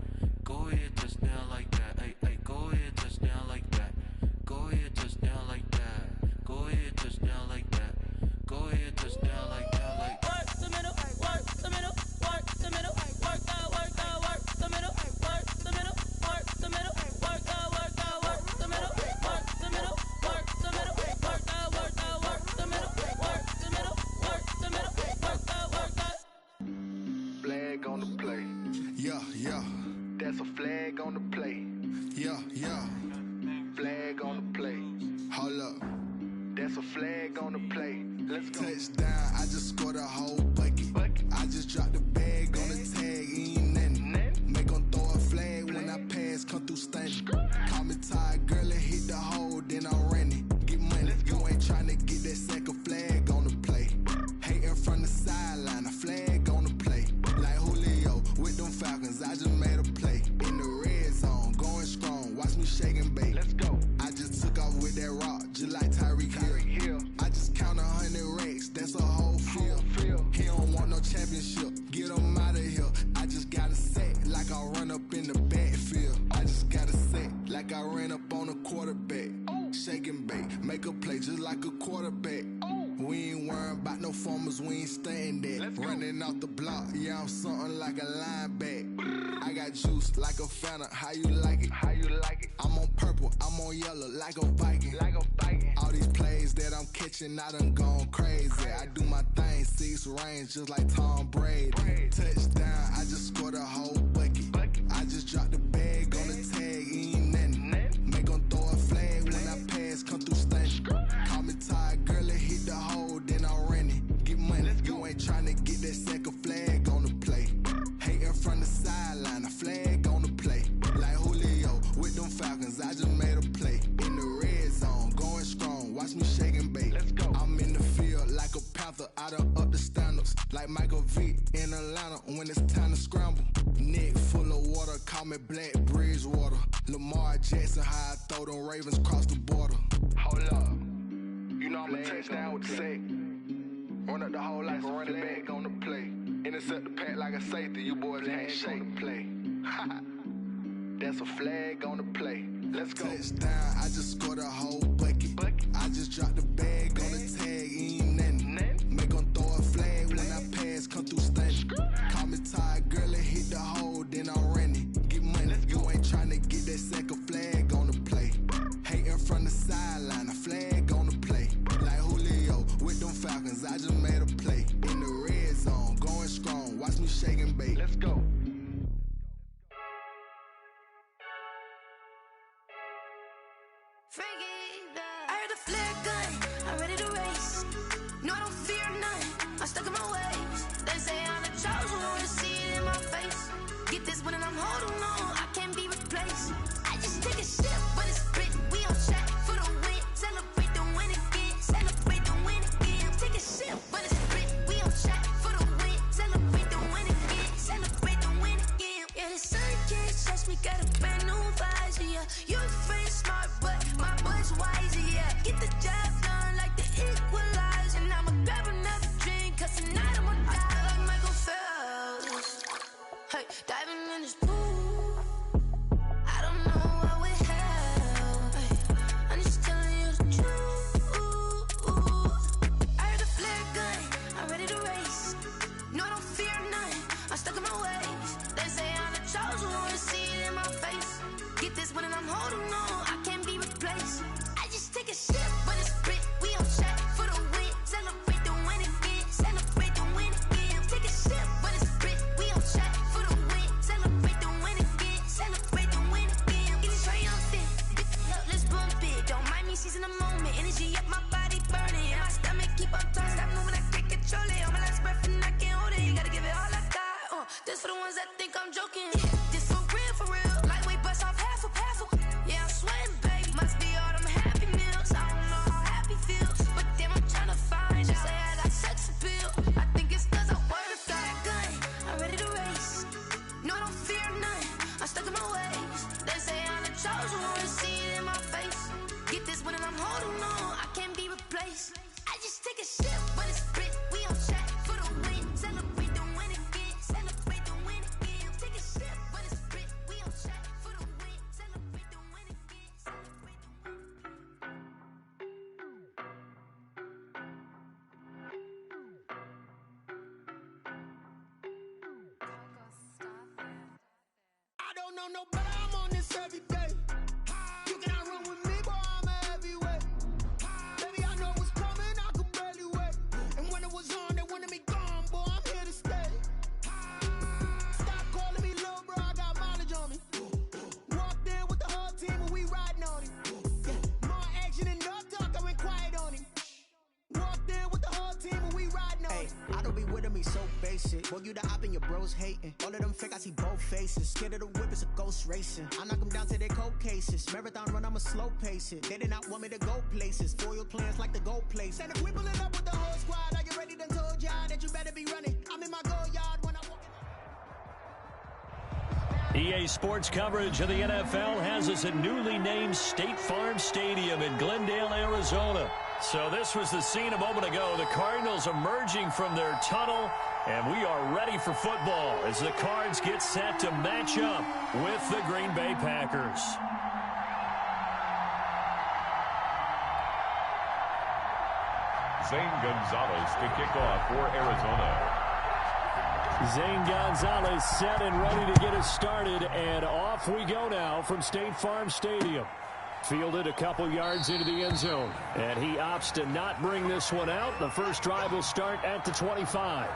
Go ahead, touch down like that. Hey, hey, go ahead, touch down like that. Go ahead, touch down like that. Go ahead, touch down like that. Go ahead, touch down like that. Like work the middle, work the middle, work the middle, work the middle, work the middle, work the middle, work the middle, work the middle, work the middle, work the middle, work the middle, work the middle, work the. Flag on the play. Yeah, yeah. That's a flag on the play. Yeah, yeah. Flag on the play. Hold up. That's a flag on the play. Let's go. Touchdown, I just scored a whole bucket. I just dropped the bag on the tag, ain't nothing. Make 'em throw a flag when I pass, come through stunning. Call me tired, girl, and hit the hole, then I'm running. Get money, you ain't tryna get that second flag on the play. Hating from the sideline, a flag on the play. Like Julio with them Falcons, I just made a play. In the red zone, going strong, watch me shake and bake. Let's go. I just took off with that rock, just like Tyreek Hill. I just count 100 racks, that's a whole field. He don't want no championship, get him out of here. I just gotta set like I run up in the backfield. I just gotta set like I ran up on a quarterback. Shake and bake, make a play just like a quarterback. We ain't worrying about no formers, we ain't staying there. Running off the block, yeah, I'm something like a linebacker. I got juice like a Fanta, how you like it? How you like it? I'm on purple, I'm on yellow like a Viking. Like a Viking. All these plays that I'm catching, I done gone crazy. I do my thing, 6 range just like Tom Brady. Touchdown, I just scored a whole bucket. I just dropped the bag on the tag, ain't nothing. Make 'em throw a flag when I pass, come through stunning. Call me tired, girl, and hit the hole, then I'm running. Get money, you ain't tryna get that second flag on the play. Hating from the sideline, a flag on the play. Like Julio with them Falcons, I just made a play. In the red zone, going strong, watch me shake and bake. Let's go. I'm in the field like a Panther, I done up the standards. Like Michael Vick in Atlanta when it's time to scramble. Neck full of water, call me Black Bridgewater. Lamar Jackson, how I throw them Ravens cross the border. Hold up, you know I'm a touchdown with the sack. Run up the whole life, a running back on the play. Intercept the pack like a safety, you boys ain't show the play. That's a flag on the play. Let's go. Touchdown, I just scored a whole bucket. I just dropped the bag on the tag, ain't nothing. Make 'em throw a flag when I pass, come through stunning. Call me tired, girl, and hit the hole, then I'm running. Get money, you ain't tryna get that second flag on the play. Hating from the sideline, a flag on the play. Like Julio with them Falcons, I just made a play. In the red zone, going strong, watch me shake and bake. Let's go. I heard the flare gun, I'm ready to race. No, I don't fear none, I'm stuck in my ways. They say I'm the chosen one, to see it in my face. Get this one and I'm holding on, I can't be replaced. I just take a sip, but it's split, we on track for the win. Celebrate the win again, celebrate the win again. Take a sip, but it's split, we on track for the win. Celebrate the win again, celebrate the win again. Yeah, the sun can't touch me, got a brand new visor, yeah. You're friend smart, but my boy's wiser, yeah. Get the job done like the equalizer. And I'ma grab another drink, cause tonight I'ma die like Michael Phelps. Hey, diving in this pool, I don't know what would help. Hey, I'm just telling you the truth. I heard the flare gun, I'm ready to race. No, I don't fear none, I'm stuck in my ways. They say I'm the chosen one, to see it in my face. Get this one and I'm holding on, I can't be replaced. I just take a sip, but it's split, we on track for the win. Celebrate the win again, celebrate the win again. Take a sip, but it's split, we on track for the win. Celebrate the win again, celebrate the win again. Get it triumphant, let's bump it. Don't mind me seizing the moment, energy up my body burning. And my stomach keep on turning, stop moving, I can't control it. On my last breath and I can't hold it, you gotta give it all I got. This for the ones that think I'm joking. This for real, lightweight bust off half a. Yeah, I'm sweating, baby, must be all them happy meals. I don't know how happy feels, but damn, I'm tryna find out. Say I got sex appeal, I think it's cause I work. Got a gun, I'm ready to race. No, I don't fear none, I'm stuck in my ways. They say I'm the chosen one, to see it in my face. Get this one and I'm holding on, I can't be replaced. I just take a sip, but it's split, we on track for the win. Celebrate the win again, celebrate the win again. Take a sip, but it's split, we on track for the win. Celebrate the win again, celebrate the win. I don't know no better, I'm on this every day. You cannot run with me, boy, I'm a heavyweight. Baby, I know what's coming, I could barely wait. And when it was on, they wanted me gone, boy, I'm here to stay. Stop calling me little bro, I got mileage on me. Walked in with the whole team and we riding on him. Yeah, more action and no talk, I went quiet on him. Walked in with the whole team and we riding on him. I don't be with him, he's so basic. Boy, you the op and your bros hating. All of them fake, I see both faces. Scared of the whip, it's a ghost racing. I knock them down to their cold cases. Marathon run, I'ma slow pace it. They did not want me to go places. Foil plans like the gold place. And if we pulling up with the whole squad, are you ready? Done told y'all that you better be running. I'm in my goal yard when I walk. EA Sports coverage of the NFL has us at newly named State Farm Stadium in Glendale, Arizona. So this was the scene a moment ago. The Cardinals emerging from their tunnel, and we are ready for football as the Cards get set to match up with the Green Bay Packers. Zane Gonzalez to kick off for Arizona. Zane Gonzalez set and ready to get us started, and off we go now from State Farm Stadium. Fielded a couple yards into the end zone, and he opts to not bring this one out. The first drive will start at the 25.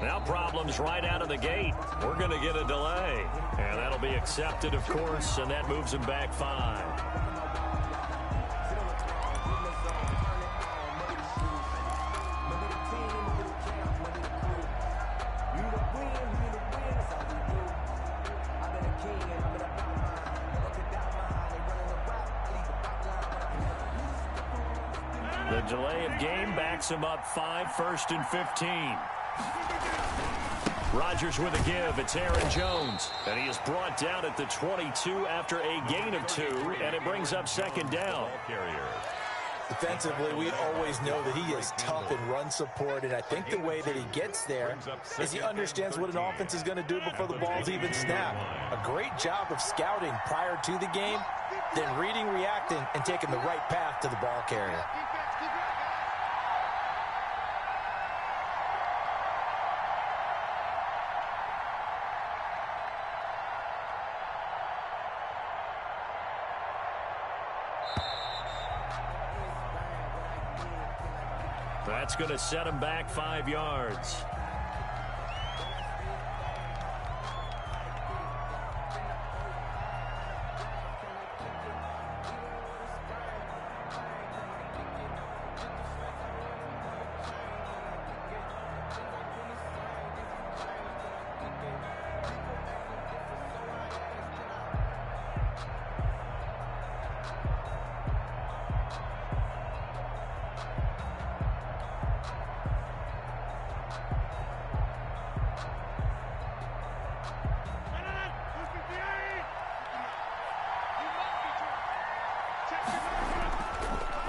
Now problems right out of the gate. We're going to get a delay. And that'll be accepted, of course, and that moves him back 5. The delay of game backs him up 5, 1st and 15. Rodgers with a give. It's Aaron Jones. And he is brought down at the 22 after a gain of 2, and it brings up 2nd down. Defensively, we always know that he is tough in run support, and I think the way that he gets there is he understands what an offense is going to do before the ball's even snapped. A great job of scouting prior to the game, then reading, reacting, and taking the right path to the ball carrier. That's going to set him back 5 yards.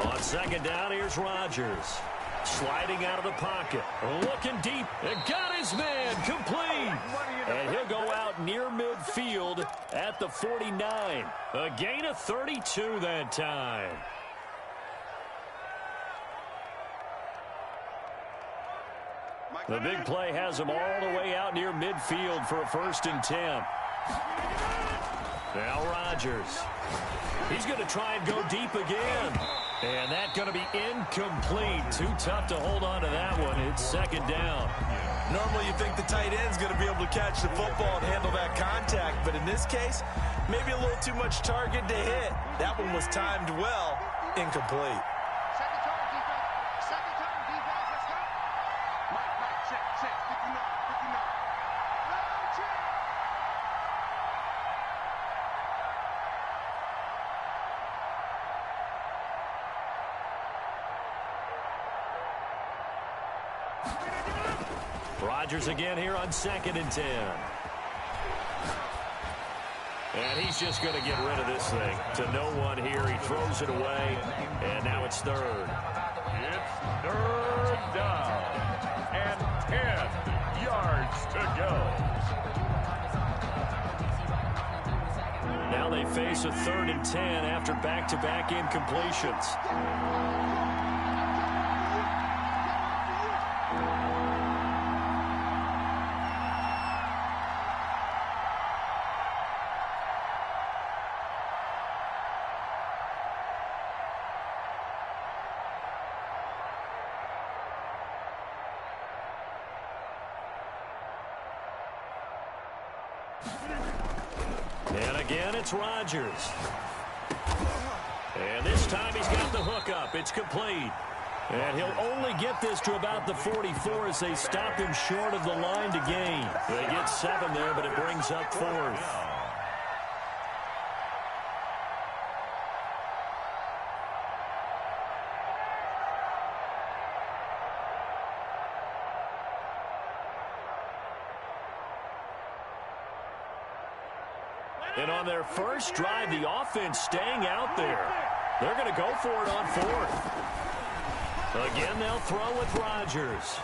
On 2nd down, here's Rodgers. Sliding out of the pocket. Looking deep. And got his man. Complete. And he'll go out near midfield at the 49. A gain of 32 that time. The big play has him all the way out near midfield for a 1st and 10. Now Rodgers. He's going to try and go deep again. And that's going to be incomplete. Too tough to hold on to that one. It's 2nd down. Normally you think the tight end's going to be able to catch the football and handle that contact, but in this case, maybe a little too much target to hit. That one was timed well, incomplete. Rodgers again here on 2nd and 10. And he's just going to get rid of this thing to no one here. He throws it away, and now it's 3rd. It's 3rd down and 10 yards to go. Now they face a 3rd and 10 after back-to-back incompletions. And again, it's Rodgers. And this time he's got the hook up. It's complete. And he'll only get this to about the 44 as they stop him short of the line to gain. They get 7 there, but it brings up 4th. And on their first drive, the offense staying out there. They're going to go for it on 4th. Again, they'll throw with Rodgers.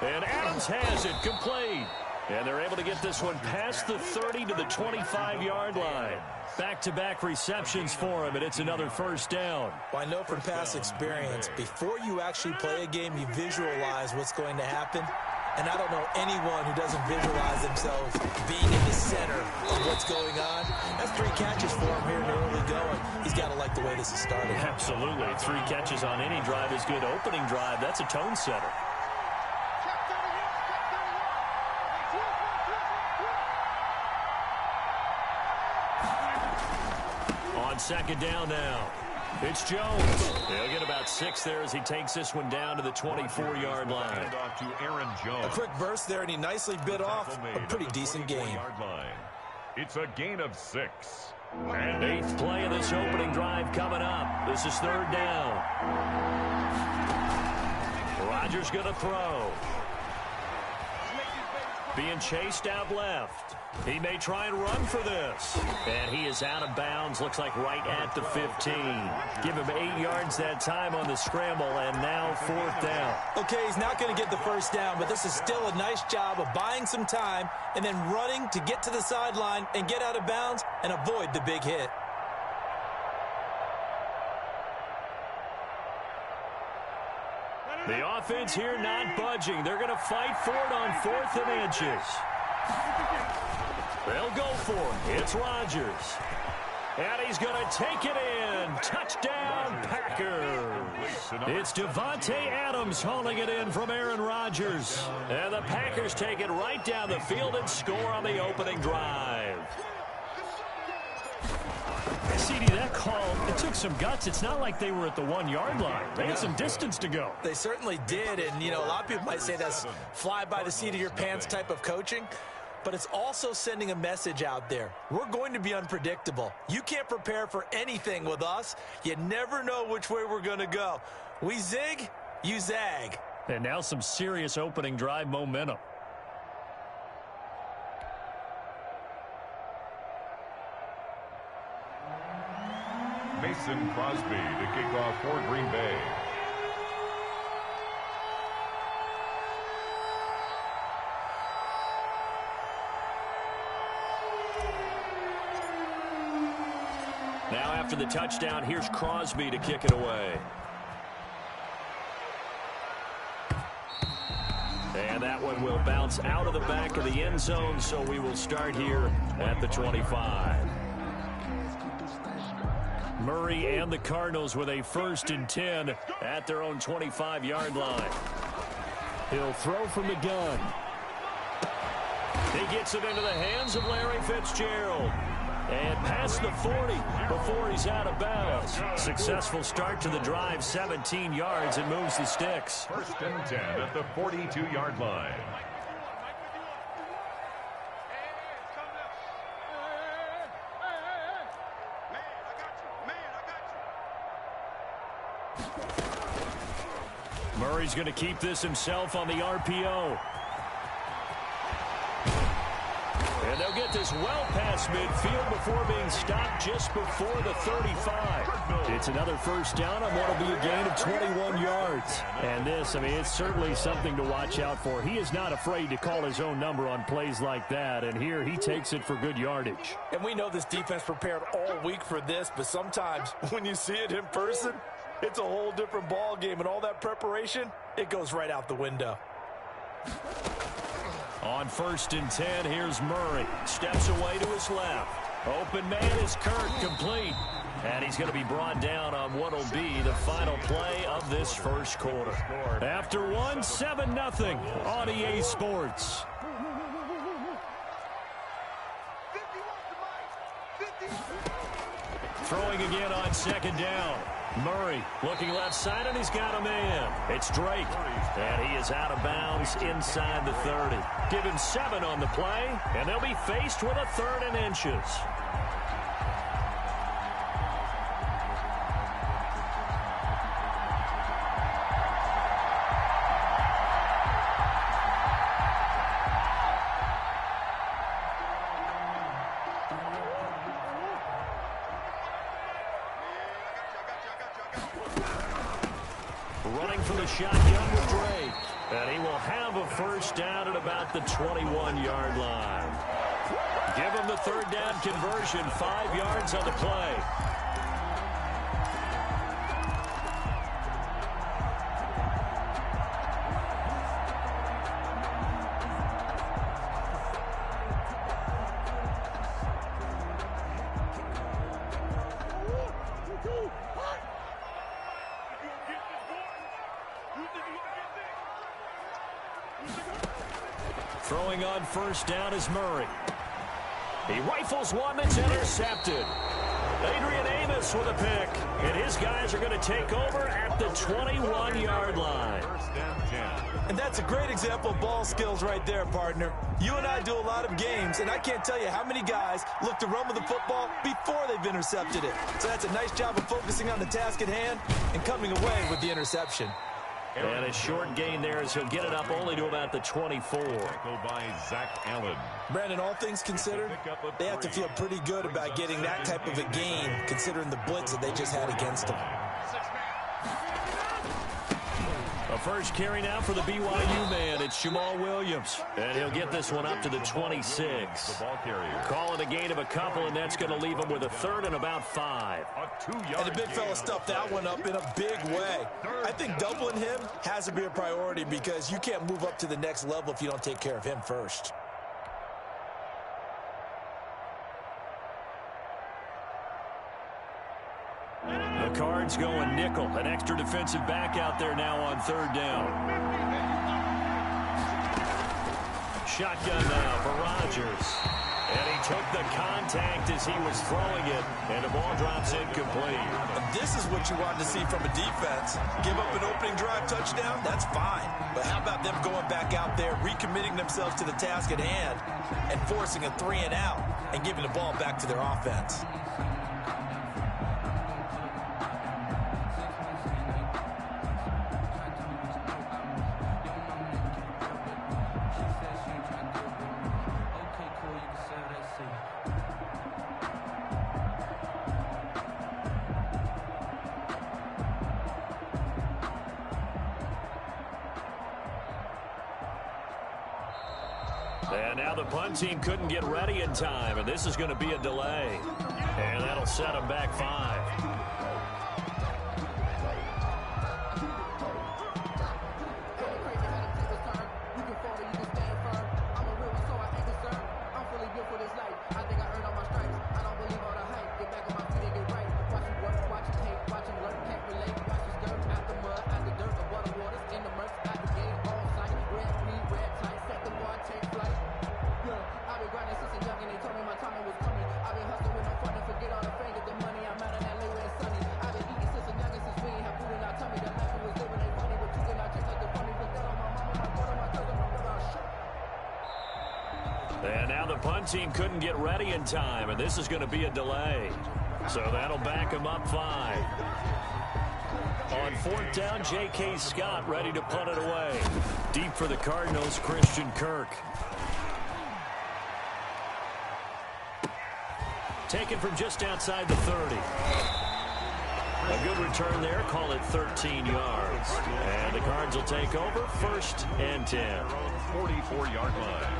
And Adams has it complete. And they're able to get this one past the 30 to the 25-yard line. Back-to-back receptions for him, and it's another 1st down. Well, I know from past experience, before you actually play a game, you visualize what's going to happen. And I don't know anyone who doesn't visualize themselves being in the center of what's going on. That's 3 catches for him here in the early going. He's got to like the way this is started. Absolutely. 3 catches on any drive is good. Opening drive, that's a tone setter. on second down now. It's Jones. He'll get about 6 there as he takes this one down to the 24-yard line. Off to Aaron Jones. A quick burst there, and he nicely bit off a pretty decent game. It's a gain of 6. And 8th play of this opening drive coming up. This is 3rd down. Rodgers going to throw. Being chased out left. He may try and run for this. And he is out of bounds. Looks like right at the 15. Give him 8 yards that time on the scramble, and now 4th down. Okay, he's not going to get the first down, but this is still a nice job of buying some time and then running to get to the sideline and get out of bounds and avoid the big hit. The offense here not budging. They're going to fight for it on 4th and inches. They'll go for it. It's Rodgers. And he's going to take it in. Touchdown, Packers. It's Davante Adams hauling it in from Aaron Rodgers. And the Packers take it right down the field and score on the opening drive. CD, that call, it took some guts. It's not like they were at the 1-yard line. They had some distance to go. They certainly did, and, you know, a lot of people might say that's fly by the seat of your pants type of coaching, but it's also sending a message out there. We're going to be unpredictable. You can't prepare for anything with us. You never know which way we're going to go. We zig, you zag. And now some serious opening drive momentum. Mason Crosby to kick off for Green Bay. Now after the touchdown, here's Crosby to kick it away. And that one will bounce out of the back of the end zone, so we will start here at the 25. Murray and the Cardinals with a 1st and 10 at their own 25-yard line. He'll throw from the gun. He gets it into the hands of Larry Fitzgerald. And past the 40 before he's out of bounds. Successful start to the drive, 17 yards, and moves the sticks. 1st and 10 at the 42-yard line. Murray's going to keep this himself on the RPO. And they'll get this well past midfield before being stopped just before the 35. It's another 1st down on what will be a gain of 21 yards. And this, I mean, it's certainly something to watch out for. He is not afraid to call his own number on plays like that. And here he takes it for good yardage. And we know this defense prepared all week for this, but sometimes when you see it in person, it's a whole different ball game, and all that preparation, it goes right out the window. On 1st and 10, here's Murray. Steps away to his left. Open man is Kirk, complete. And he's going to be brought down on what will be the final play of this 1st quarter. After one, 7-0 on EA Sports. Throwing again on 2nd down. Murray looking left side, and he's got a man. It's Drake, and he is out of bounds inside the 30. Give him 7 on the play, and they'll be faced with a 3rd and inches. Running for the shotgun with Drake. And he will have a 1st down at about the 21-yard line. Give him the 3rd down conversion, 5 yards on the play. Throwing on 1st down is Murray. He rifles one that's intercepted. Adrian Amos with a pick. And his guys are going to take over at the 21-yard line. First and 10. And that's a great example of ball skills right there, partner. You and I do a lot of games, and I can't tell you how many guys look to run with the football before they've intercepted it. So that's a nice job of focusing on the task at hand and coming away with the interception. And a short gain there as he'll get it up only to about the 24. Tackle by Zach Allen. Brandon, all things considered, they have to feel pretty good about getting that type of a gain considering the blitz that they just had against them. A first carry now for the BYU man. It's Jamal Williams. And he'll get this one up to the 26. The ball carrier. Call it a gain of a couple, and that's going to leave him with a third and about 5. A 2-yard And the big fella stuffed that one up in a big way. I think doubling him has to be a priority because you can't move up to the next level if you don't take care of him first. The Cards going nickel. An extra defensive back out there now on third down. Shotgun now for Rodgers. And he took the contact as he was throwing it, and the ball drops incomplete. And this is what you want to see from a defense. Give up an opening drive touchdown, that's fine. But how about them going back out there, recommitting themselves to the task at hand, and forcing a 3-and-out, and giving the ball back to their offense? And now the punt team couldn't get ready in time, and this is going to be a delay. And that'll set them back 5. And now the punt team couldn't get ready in time, and this is going to be a delay. So that'll back them up 5. On fourth down, J.K. Scott ready to punt it away. Deep for the Cardinals, Christian Kirk. Taken from just outside the 30. A good return there, call it 13 yards. And the Cards will take over, first and 10. 44-yard line.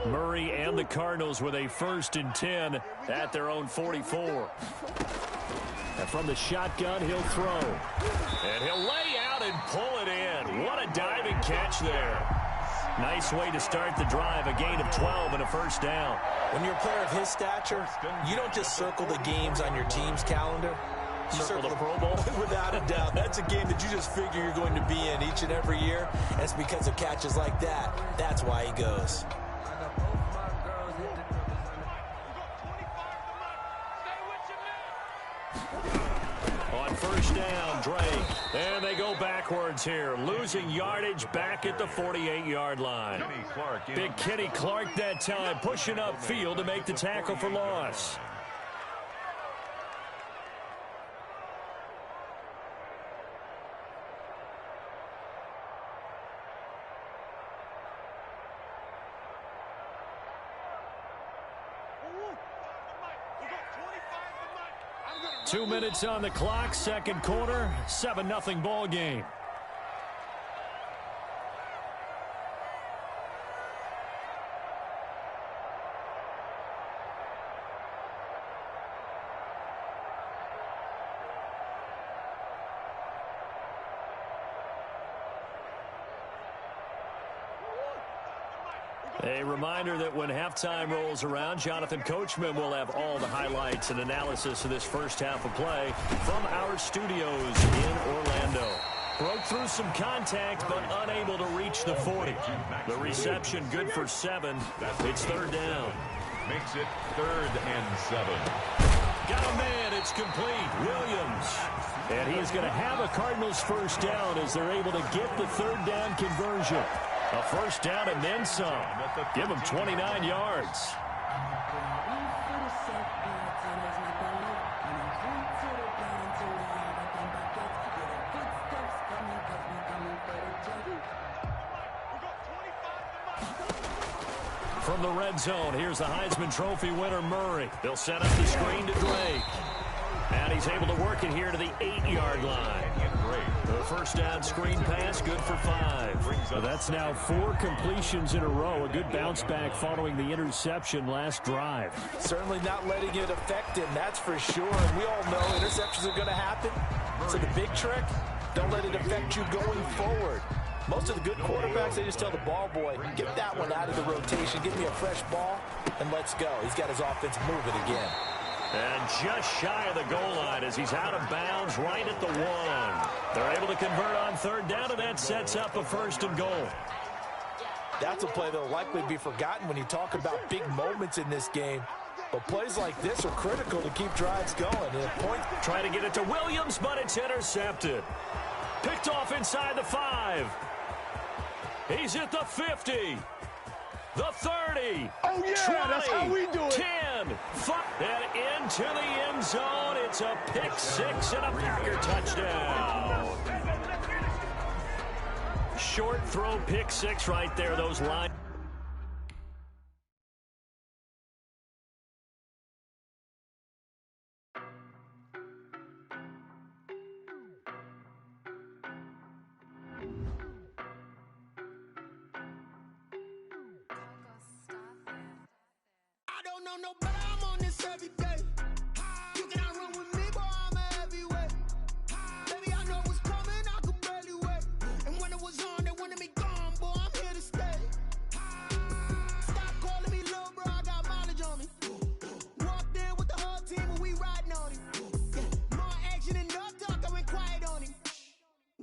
Murray and the Cardinals with a first and 10 at their own 44. And from the shotgun, he'll throw. And he'll lay out and pull it in. What a diving catch there. Nice way to start the drive, a gain of 12 and a first down. When you're a player of his stature, you don't just circle the games on your team's calendar. You circle the Pro Bowl? Without a doubt. That's a game that you just figure you're going to be in each and every year. And it's because of catches like that. That's why he goes. On first down, Drake. And they go backwards here, losing yardage back at the 48-yard line. Big Kenny Clark that time, pushing upfield to make the tackle for loss. Two minutes on the clock, second quarter, 7-0 ball game. A reminder that when halftime rolls around, Jonathan Coachman will have all the highlights and analysis of this first half of play from our studios in Orlando. Broke through some contact, but unable to reach the 40. The reception good for 7. It's third down. Makes it 3rd and 7. Got a man. It's complete. Williams. And he is going to have a Cardinals first down as they're able to get the third down conversion. A first down and then some. Give him 29 yards. From the red zone, here's the Heisman Trophy winner, Murray. They'll set up the screen to Drake. And he's able to work it here to the 8-yard line. The first down screen pass, good for 5. So that's now 4 completions in a row. A good bounce back following the interception last drive. Certainly not letting it affect him, that's for sure. And we all know interceptions are going to happen. So the big trick, don't let it affect you going forward. Most of the good quarterbacks, they just tell the ball boy, get that one out of the rotation, give me a fresh ball, and let's go. He's got his offense moving again. And just shy of the goal line as he's out of bounds right at the 1. They're able to convert on third down, and that sets up a 1st and goal. That's a play that will likely be forgotten when you talk about big moments in this game. But plays like this are critical to keep drives going. And point trying to get it to Williams, but it's intercepted. Picked off inside the 5. He's at the 50. The 30. Oh, yeah, 20, that's how we do it. 10, 5, and into the end zone. It's a pick 6 and a Packer touchdown. Short throw, pick 6 right there. Those lines. No, but I'm on this every day. You cannot run with me, boy, I'm a heavyweight. Baby, I know what's coming, I could barely wait. And when it was on, they wanted me gone, boy, I'm here to stay. Stop calling me little bro, I got mileage on me. Walked in with the whole team and we riding on him. Yeah, more action and no talk, I went quiet on him.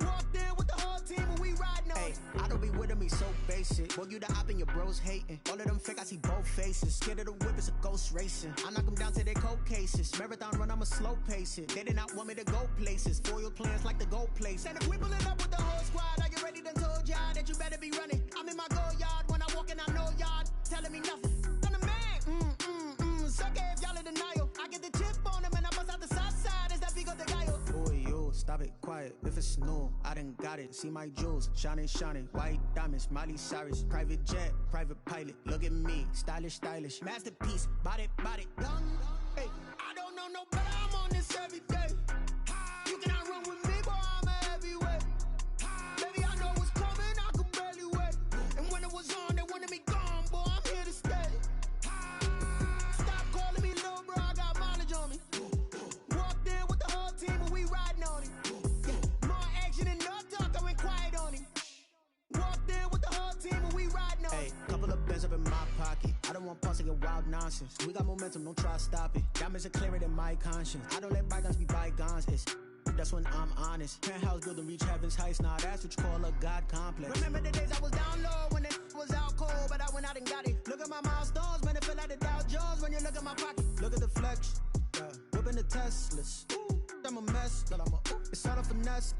Walked in with the whole team and we riding on him. I don't be with him, he's so basic. Boy, you the op and your bros hating. All of them fake, I see both faces. Scared of the whip, it's a ghost racing. I knock them down to their cold cases. Marathon run, I'ma slow pace it. They did not want me to go places. Foil plans like the gold place. And if we pulling up with the whole squad, are you ready? Done told y'all that you better be running. I'm in my go yard when I walk in, I know y'all telling me nothing. I'm the man. Suck it if y'all in denial. I get the chip on them and I bust out the south side. Is that big of the guy? Boy, you stop it, quiet. If it's new, I done got it. See my jewels, shining, shining. White diamonds, Miley Cyrus. Private jet, private pilot. Look at me, stylish, stylish. Masterpiece, body, young. Hey, I don't know no better, I'm on this every day. You cannot run with me, boy, I'm a heavyweight. Baby, I know what's coming, I could barely wait. And when it was on, they wanted me gone, boy, I'm here to stay. Stop calling me little bro, I got mileage on me. Walked in with the whole team and we riding on him. Yeah, more action and no talk, I went quiet on him. Walked in with the whole team and we riding on him. Hey, couple of bands up in my pocket. I don't want pulse to get wild nonsense. We got momentum, don't try to stop it. Diamonds are clearer than my conscience. I don't let bygones be bygones. That's when I'm honest. Penthouse building, reach heaven's heights. Now that's what you call a God complex. Remember the days I was down low when it was out cold, but I went out and got it. Look at my milestones, man, it feel like the Dow Jones when you look at my pocket. Look at the flex, yeah. Whipping the Teslas. Ooh, I'm a mess, but it's all a finesse.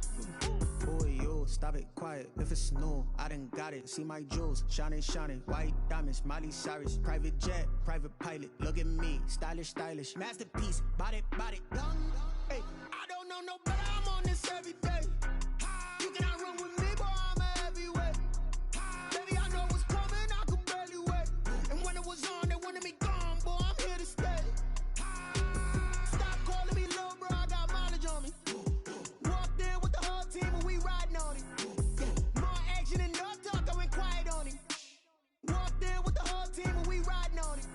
Boy, you stop it, quiet. If it's new, I done got it. See my jewels, shining, shining. White diamonds, Miley Cyrus. Private jet, private pilot. Look at me, stylish, stylish. Masterpiece, body, young. Hey, I don't know no better, I'm on this every day. You cannot run with me, boy, I'm a heavyweight. Baby, I know what's coming, I could barely wait. And when it was on, they wanted me gone, boy, I'm here to stay. Stop calling me little bro, I got mileage on me. Walked in with the whole team and we riding on him. Yeah, more action and no talk, I went quiet on him. Walked in with the whole team and we riding on him.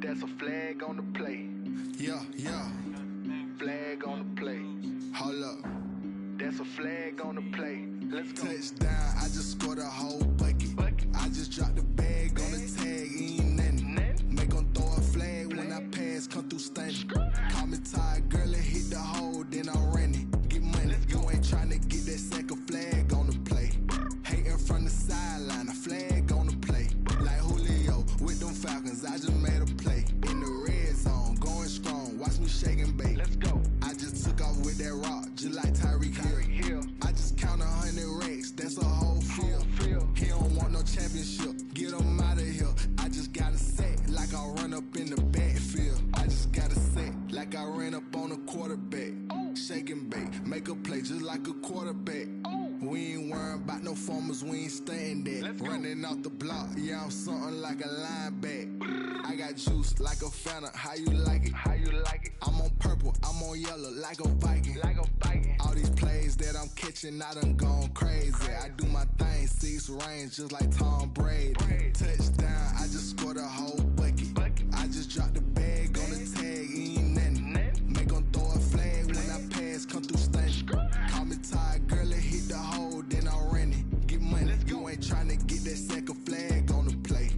That's a flag on the play. Yeah, yeah. Flag on the play. Hold up. That's a flag on the play. Let's go. Touchdown, I just scored a whole bucket. I just dropped the bag on the tag, ain't nothing. Make 'em throw a flag when I pass, come through stunning. Call me tired, girl, and hit the hole, then I'm running. Get money, you ain't tryna get that second flag on the play. Hating from the sideline, a flag on the play. Like Julio with them Falcons, I just made a play. In the red zone, going strong, watch me shake and bake. Let's go. I just took off with that rock, just like Tyreek Hill. I just count 100 racks, that's a whole field. He don't want no championship, get him out of here. I just got a set, like I run up in the backfield. I just got a set, like I ran up on a quarterback. Shake and bake, make a play just like a quarterback. We ain't worrying about no formers, we ain't staying there. Running off the block, yeah, I'm something like a linebacker. I got juice like a Fanta, how you like it? How you like it? I'm on purple, I'm on yellow, like a Viking. Like a Viking. All these plays that I'm catching, I done gone crazy. I do my thing, 6 range, just like Tom Brady. Touchdown, I just scored a whole bucket. I just dropped the bag on the tag, ain't nothing. Make 'em throw a flag when I pass, come through stunning. Call me tired, girl, and hit the hole, then I'm running. Get money, you ain't tryna get that second flag on the play.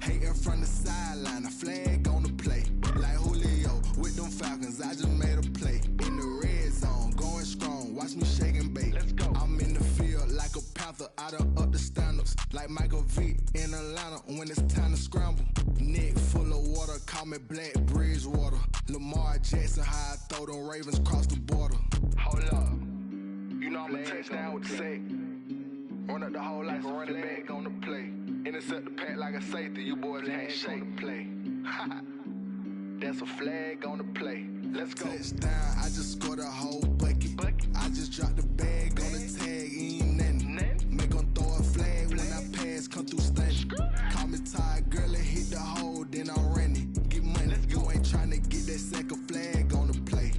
Hating from the sideline, a flag on the play. Like Julio with them Falcons, I just made a play. In the red zone, going strong, watch me shake and bake. Let's go. I'm in the field like a Panther, I done up the standards. Like Michael Vick in Atlanta when it's time to scramble. Neck full of water, call me Black Bridgewater. Lamar Jackson, how I throw them Ravens cross the border. Hold up. You know I'm a touchdown with the sack. Run up the hole like a running back on the play. Intercept the pack like a safety. You boys ain't shake the play. That's a flag on the play. Let's go. Touchdown, I just scored a whole bucket. I just dropped the bag on the tag, ain't nothing. Make 'em throw a flag when I pass, come through stunning. Call me tired, girl, and hit the hole, then I'm running. Get money, you ain't tryna get that second flag on the play.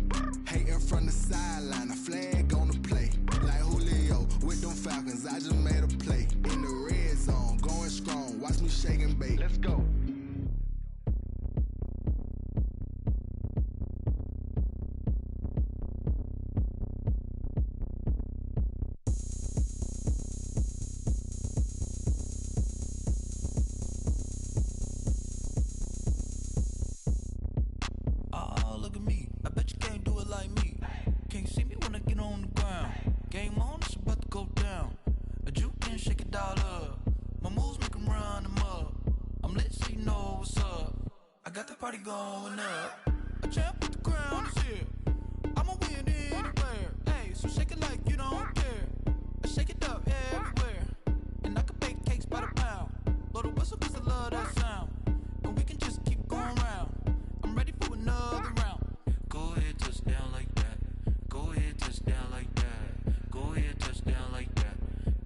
Hating from the sideline, a flag on the play. Like Julio with them Falcons, I just made a play. In the red zone, going strong, watch me shake and bake. Let's go. Look at me, I bet you can't do it like me. Can't see me when I get on the ground. Game on, it's about to go down. A juke and shake it all up. My moves make 'em run them up. I'm lit so you know what's up. I got the party going up. A champ with the crown is here. I'ma win anywhere. Hey, so shake it like you don't care. I shake it up everywhere. And I can bake cakes by the pound. Blow the whistle 'cause I love that sound. And we can just keep going round. I'm ready for another round. Go ahead, touch down like that. Go ahead, touch down like that. Go ahead, touch down like that.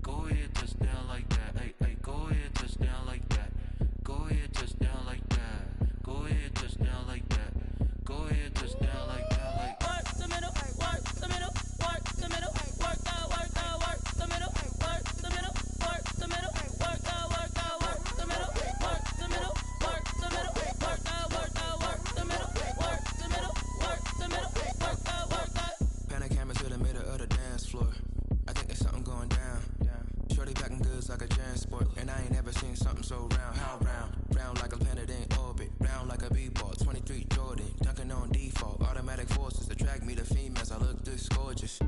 Go ahead, touch down like that. Hey, hey, go ahead, touch down like that. Go ahead, touch down like that. Go ahead, touch down like that. Go ahead, touch down like that. Like work the middle, work the middle, work the middle, work that, work that, work the middle, work the middle, work the middle, work that, work that, work the middle, work the middle, work the middle, work that, work that, work the middle, work the middle, work the middle, work that, work that. Pan a camera to the middle of the dance floor. I think there's something going down. Shorty packing goods like a transport, and I ain't never seen something so round. How round? Round like a planet in orbit, round like a b-ball. 23 Jordan, dunking on default. Automatic forces attract me to females. I look this gorgeous.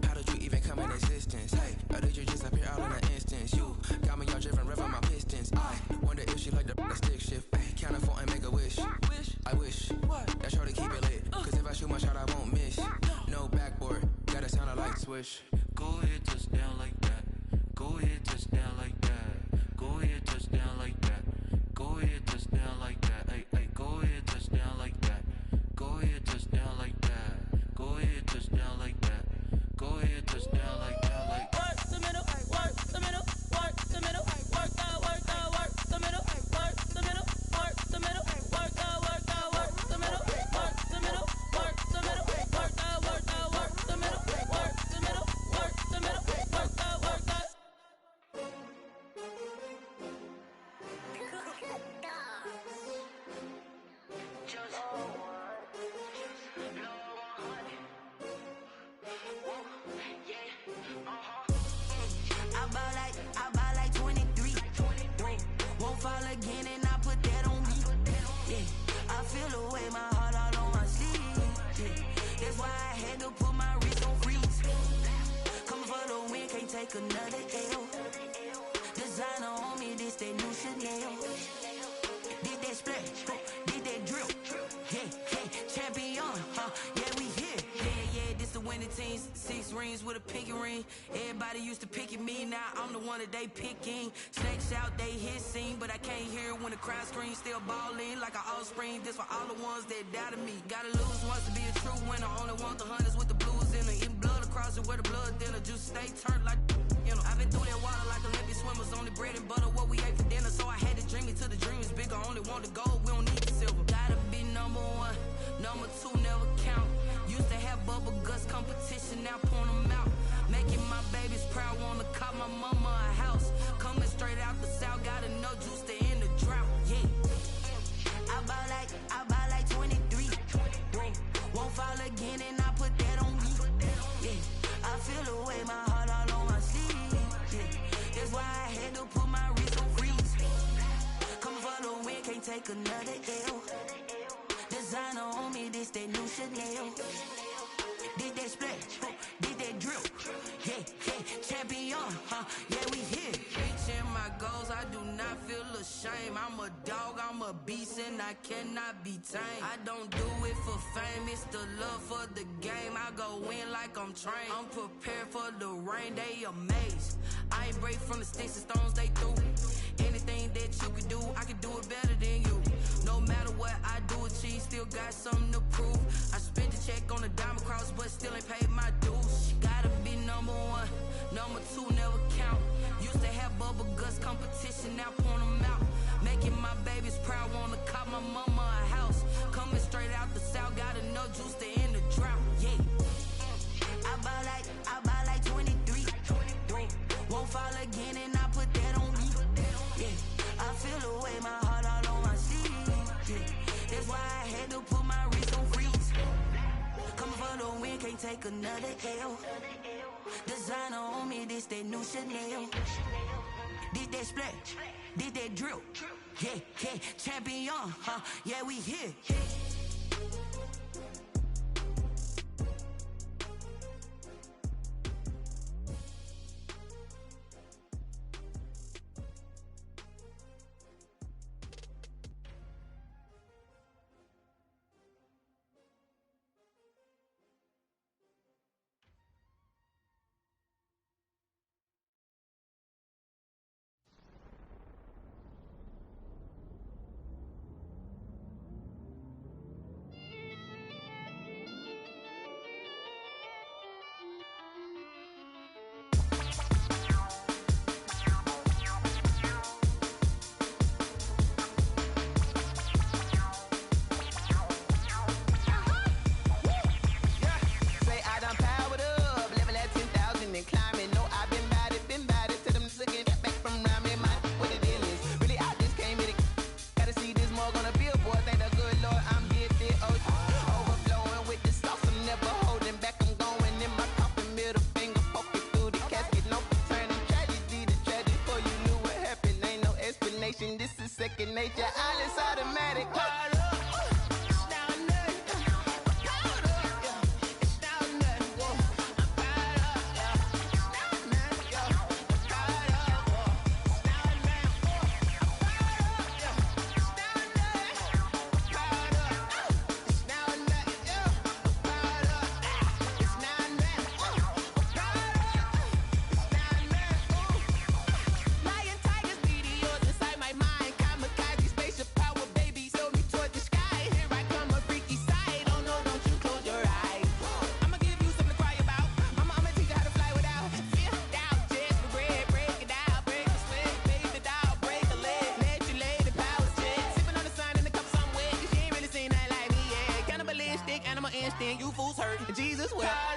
How did you even come in existence? Hey, or did you just appear all in an instance? You got me all driven, revving my pistons. I wonder if she like the stick shift. Count it for and make a wish. I wish that shorty keep it lit. 'Cause if I shoot my shot, I won't miss. No backboard, gotta sound a light switch. Go ahead, touch down like that. Go ahead, touch down like that. Go ahead, touch down like that. Go ahead, touch down like that. Hey, hey, go ahead, touch down like that. Go ahead, touch down like that. Go ahead, touch down like that. Go ahead, touch down like that. Like work the middle, work the middle, work the middle, work that, work that, work the middle, work the middle, work the middle, work that, work that, work the middle, work the middle, work the middle, work that, work that, work the middle, work the middle, feel away my heart all on my sleeve. Yeah. That's why I had to put my wrist on freeze. Coming for the win, can't take another L. Designer on me, this that new Chanel. Did that splash, did that drill. Yeah, champion, yeah, we here. Yeah, this the winning team. 6 rings with a pinky ring. Everybody used to pick at me, now I'm the one that they picking. Snakes out, they hit scene, but I can't hear it when the crowd screams. Still balling like an offspring. This for all the ones that doubted me. Gotta lose once to be a true winner. Only want the hunters with the blues in it. Eating blood across it where the blood dinner. Juice stay turned like, you know. I've been through that water like Olympic swimmers. Only bread and butter, what we ate for dinner. So I had to dream it till the dream is bigger. Only want the gold, we don't need the silver. Gotta be number 1, number 2 never count. Used to have bubble guts competition, now point them out. Making my babies proud, wanna call my mama a house. Coming straight out the south, gotta know juice to end the drought. Yeah, I buy like 23. Won't fall again and I put that on me. Yeah, I feel away my heart all on my sleeve. Yeah, that's why I had to put my wrist on freeze. Coming for the win, can't take another L. Designer on me, this that new Chanel. Did that splash, did that drill. Yeah, champion, yeah, we here. Reaching my goals, I do not feel ashamed. I'm a dog, I'm a beast, and I cannot be tamed. I don't do it for fame, it's the love for the game. I go in like I'm trained. I'm prepared for the rain, they amazed. I ain't break from the sticks and stones they threw. Anything that you can do, I can do it better than you. No matter what I do achieve, still got something to prove. I spent the check on the diamond cross, but still ain't paid my dues. Gotta be number 1, number 2 never count. Used to have bubble guts competition, now point them out. Making my babies proud, wanna call my mama a house. Coming straight out the south, gotta know juice to end the drought. Yeah, I buy like 23. Won't fall again and I put that on me. Yeah, I feel away my heart all on my sleeve. Yeah, that's why I had to put my wrist on freeze. Coming for the win, can't take another L. Designer on me, this that new Chanel. Did that splash, did that drill. Yeah, champion, yeah, we here. Second nature, all is automatic. You fools hurt. Jesus, well.